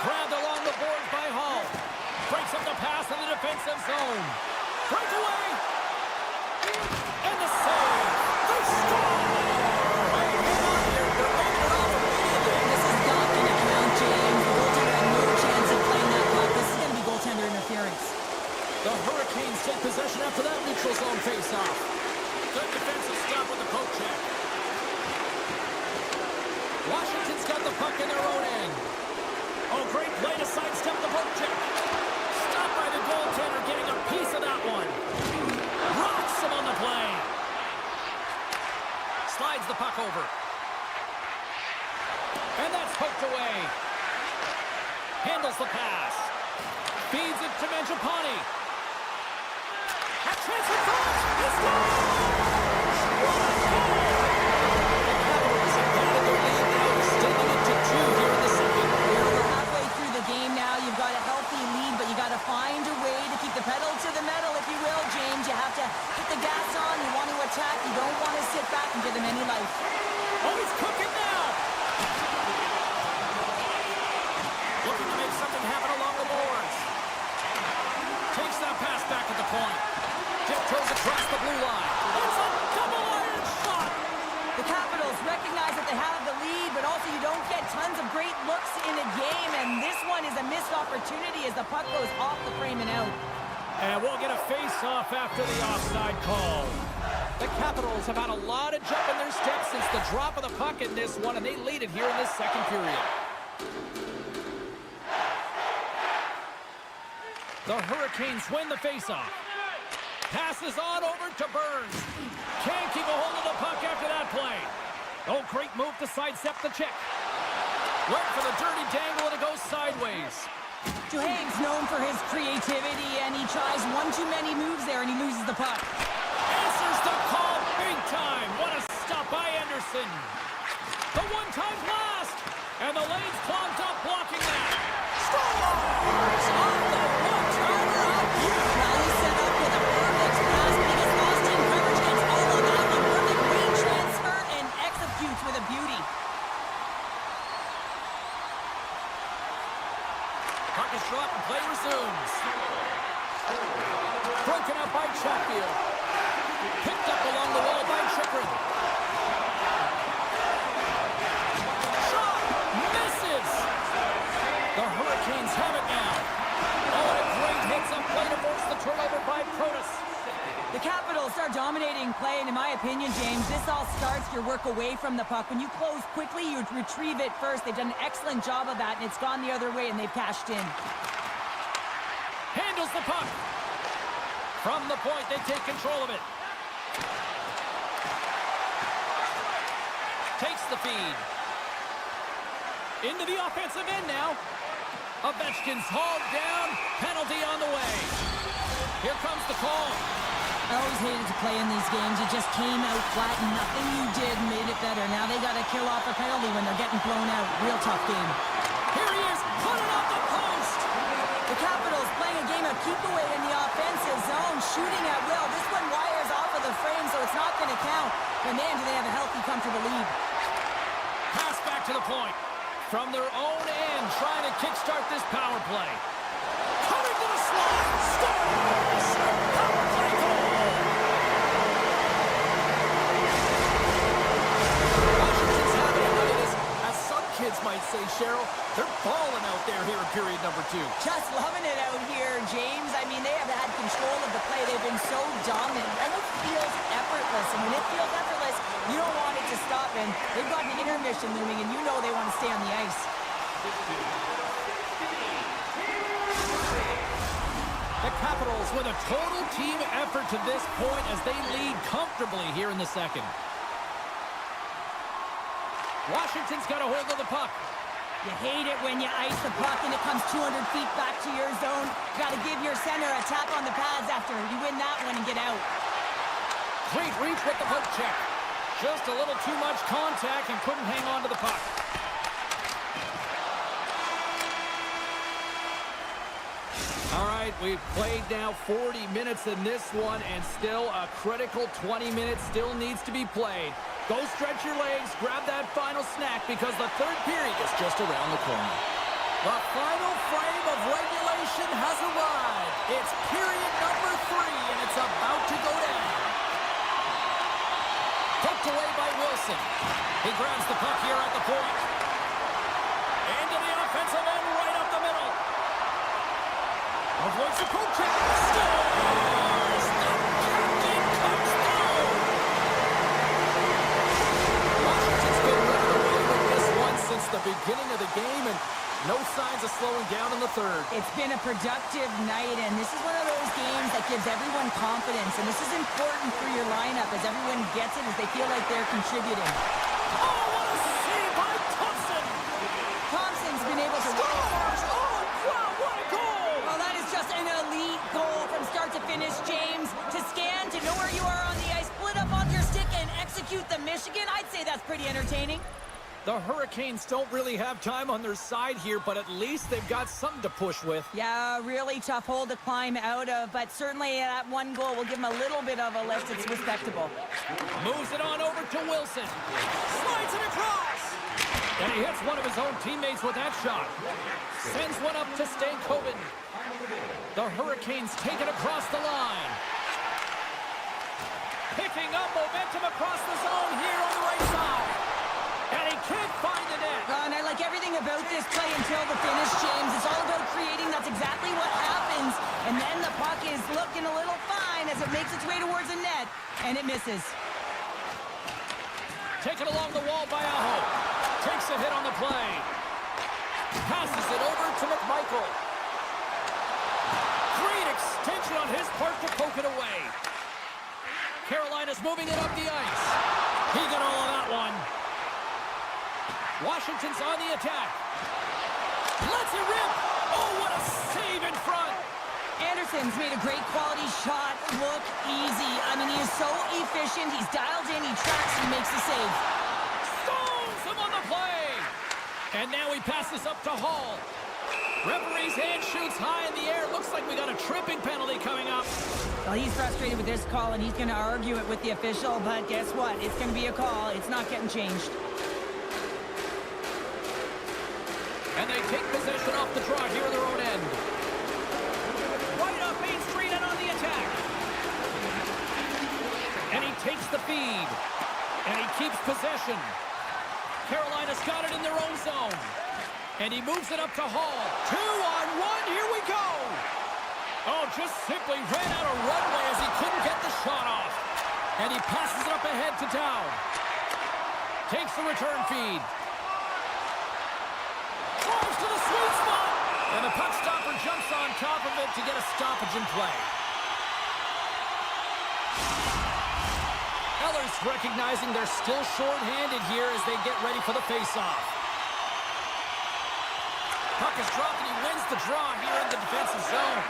Grabbed along the boards by Hall. Breaks up the pass in the defensive zone. Breakaway. And the save. They score. This is not going to count, James. The goaltender had no chance of playing that puck. This is going to be goaltender interference. The Hurricanes take possession after that neutral zone face-off. Good defensive stop with the poke check. Washington's got the puck in their own end. Oh, great play to sidestep the poke check. Stopped by the goaltender, getting a piece of that one. Rocks him on the play. Slides the puck over. And that's poked away. Handles the pass. Feeds it to Mangiapane. A chance in front. He scores! What a goal! The Capitals have added their lead now, extending it to 2 here in the second. We're halfway through the game now. You've got a healthy lead, but you got to find a way to keep the pedal to the metal, if you will, James. You have to put the gas on. You want to attack. You don't want to sit back and give them any life. Oh, he's cooking now! Looking to make something happen along the boards. Takes that pass back at the point. Tiptoes across the blue line. It's a double iron shot! The Capitals recognize that they have the lead, but also you don't get tons of great looks in a game, and this one is a missed opportunity as the puck goes off the frame and out. And we'll get a face-off after the offside call. The Capitals have had a lot of jump in their steps since the drop of the puck in this one, and they lead it here in this second period. The Hurricanes win the face-off. Passes on over to Burns. Can't keep a hold of the puck after that play. Oh, great move to sidestep the check. Went for the dirty dangle and it goes sideways. Duhaime's known for his creativity, and he tries one too many moves there, and he loses the puck. Answers the call big time. What a stop by Anderson. The one-time blast. And the lane's clogged up blocking that. Scores! On the one-timer up here. Now he's set up with a perfect pass, but he gets lost in coverage, gets all of that. A perfect re-transfer and executes with a beauty. Puck is dropped and play resumes. Broken up by Chatfield. Picked up along the wall by Chikrin. Shot! Misses! The Hurricanes have it now. Oh, and a great hits-up play to force the turnover by Protas. The Capitals are dominating play, and in my opinion, James, this all starts your work away from the puck. When you close quickly, you retrieve it first. They've done an excellent job of that, and it's gone the other way, and they've cashed in. Handed handles the puck. From the point, they take control of it. Takes the feed. Into the offensive end now. Ovechkin's hauled down. Penalty on the way. Here comes the call. I always hated to play in these games. You just came out flat and nothing you did made it better. Now they got to kill off a penalty when they're getting blown out. Real tough game. Here he is. Put it off the post. The Capitals playing a game of keep away in the offensive zone, shooting at will. This one wires off of the frame, so it's not going to count. But man, do they have a healthy, comfortable lead. Pass back to the point. From their own end, trying to kickstart this power play. Coming to the slot. Scores! Power play goal! Washington's having a night, as some kids might say, Cheryl. They're balling out there here in period number 2. Just loving it out here, James. I mean, they have had control of the play. They've been so dominant. And it feels effortless. And when it feels effortless, you don't want it to stop. And they've got an intermission looming, and you know they want to stay on the ice. The Capitals with a total team effort to this point as they lead comfortably here in the second. Washington's got a hold of the puck. You hate it when you ice the puck and it comes 200 feet back to your zone. Got to give your center a tap on the pads after you win that one and get out. Great reach with the poke check. Just a little too much contact and couldn't hang on to the puck. All right, we've played now 40 minutes in this one, and still a critical 20 minutes still needs to be played. Go stretch your legs, grab that final snack, because the third period is just around the corner. The final frame of regulation has arrived. It's period number 3, and it's about to go down. Poked away by Wilson. He grabs the puck here at the point. Into the offensive end, right up the middle. Avoids the poke check. Scores! The captain comes through! Washington's been running away with this one since the beginning of the game, and no signs of slowing down in the third. It's been a productive night, and this is one of those games that gives everyone confidence. And this is important for your lineup as everyone gets it, as they feel like they're contributing. Oh, what a save by Thompson! Thompson's been able to... Scores! Oh, wow, what a goal! Well, that is just an elite goal from start to finish, James. To scan, to know where you are on the ice, split up on your stick, and execute the Michigan. I'd say that's pretty entertaining. The Hurricanes don't really have time on their side here, but at least they've got something to push with. Yeah, really tough hole to climb out of, but certainly that one goal will give them a little bit of a lift. It's respectable. Moves it on over to Wilson. Slides it across. And he hits one of his own teammates with that shot. Sends one up to Stankoven. The Hurricanes take it across the line. Picking up momentum across the zone here on the right side. And he can't find the net. And I like everything about this play until the finish, James. It's all about creating. That's exactly what happens. And then the puck is looking a little fine as it makes its way towards the net. And it misses. Taken along the wall by Aho. Takes a hit on the play. Passes it over to McMichael. Great extension on his part to poke it away. Carolina's moving it up the ice. He got all of that one. Washington's on the attack. Lets it rip. Oh, what a save in front. Anderson's made a great quality shot look easy. I mean, he is so efficient. He's dialed in, he tracks, and makes the save. Stones him on the play. And now he passes up to Hall. Referee's hand shoots high in the air. Looks like we got a tripping penalty coming up. Well, he's frustrated with this call, and he's going to argue it with the official. But guess what? It's going to be a call. It's not getting changed. And they take possession off the draw here at their own end. Right up Main Street and on the attack. And he takes the feed. And he keeps possession. Carolina's got it in their own zone. And he moves it up to Hall. 2-on-1, here we go. Oh, just simply ran out of runway as he couldn't get the shot off. And he passes it up ahead to Dow. Takes the return feed. Drives to the sweet spot. And the puck stopper jumps on top of it to get a stoppage in play. Eller's recognizing they're still short-handed here as they get ready for the face-off. Puck is dropped and he wins the draw here in the defensive zone.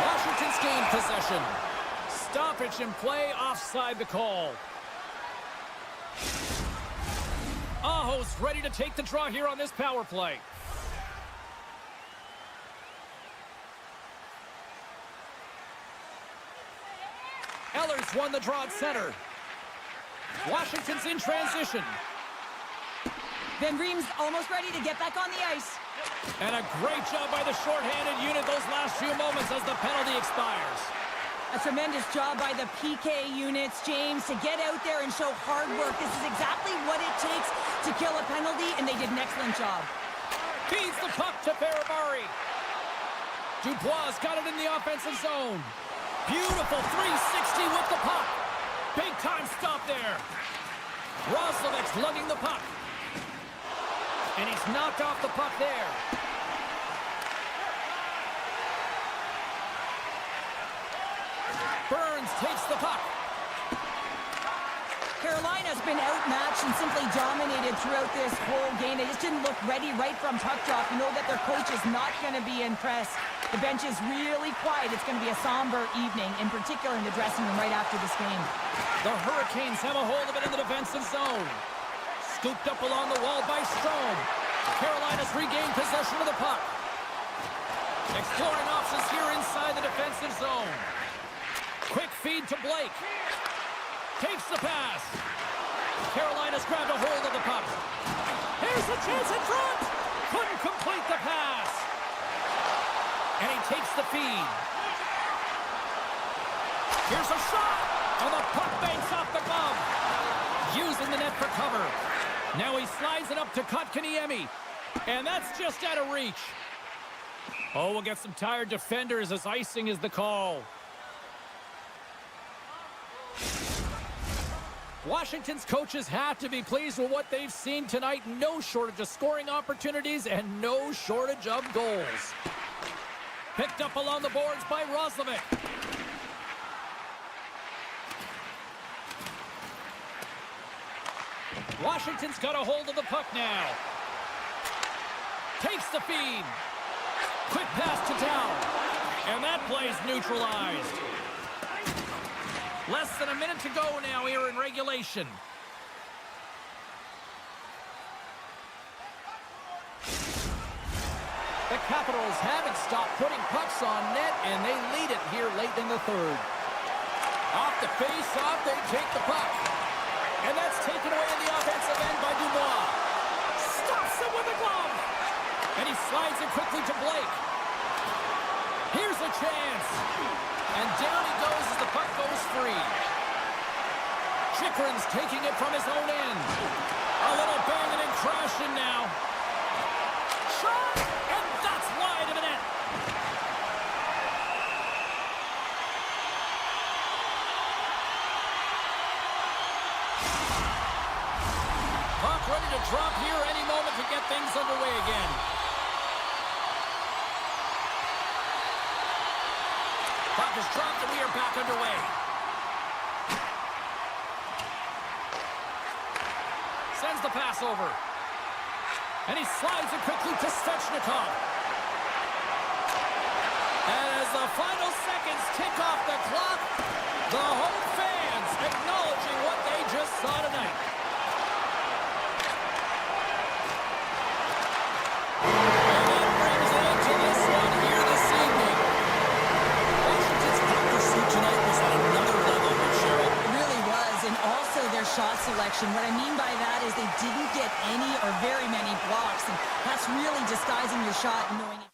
Washington's gained possession. Stoppage in play, offside the call. Aho's ready to take the draw here on this power play. Eller's won the draw at center. Washington's in transition. Van Riem's almost ready to get back on the ice. And a great job by the shorthanded unit those last few moments as the penalty expires. A tremendous job by the PK units, James, to get out there and show hard work. This is exactly what it takes to kill a penalty, and they did an excellent job. Feeds the puck to Ferrabari. Dubois got it in the offensive zone. Beautiful 360 with the puck. Big time stop there. Roslovic's lugging the puck. And he's knocked off the puck there. Burns takes the puck. Carolina's been outmatched and simply dominated throughout this whole game. They just didn't look ready right from puck drop. You know that their coach is not going to be impressed. The bench is really quiet. It's going to be a somber evening, in particular in the dressing room right after this game. The Hurricanes have a hold of it in the defensive zone. Scooped up along the wall by Strome. Carolina's regained possession of the puck. Exploring options here inside the defensive zone. Quick feed to Blake. Takes the pass. Carolina's grabbed a hold of the puck. Here's a chance in front. Couldn't complete the pass. And he takes the feed. Here's a shot. And the puck banks off the glove. Using the net for cover. Now he slides it up to Kotkaniemi. And that's just out of reach. Oh, we'll get some tired defenders as icing is the call. Washington's coaches have to be pleased with what they've seen tonight. No shortage of scoring opportunities and no shortage of goals. Picked up along the boards by Roslovic. Washington's got a hold of the puck now. Takes the feed. Quick pass to Dow. And that play's neutralized. Less than a minute to go now here in regulation. The Capitals haven't stopped putting pucks on net, and they lead it here late in the third. Off the face-off, they take the puck. And that's taken away in the offensive end by Dubois. Stops him with a glove. And he slides it quickly to Blake. Here's a chance. And down he goes as the puck goes free. Chikrin's taking it from his own end. A little banging and crashing now. Shot! And that's wide of the net. Puck ready to drop here any moment to get things underway again. Puck is dropped and we are back underway. Sends the pass over. And he slides it quickly to Svechnikov. As the final seconds tick off the clock, the home fans acknowledging what they just saw tonight. And that brings an end to this one here this evening. Washington's puck pursuit tonight was at another level here, Cheryl. It really was, and also their shot selection. What I mean by that is they didn't get any or very many blocks, and that's really disguising your shot and knowing it.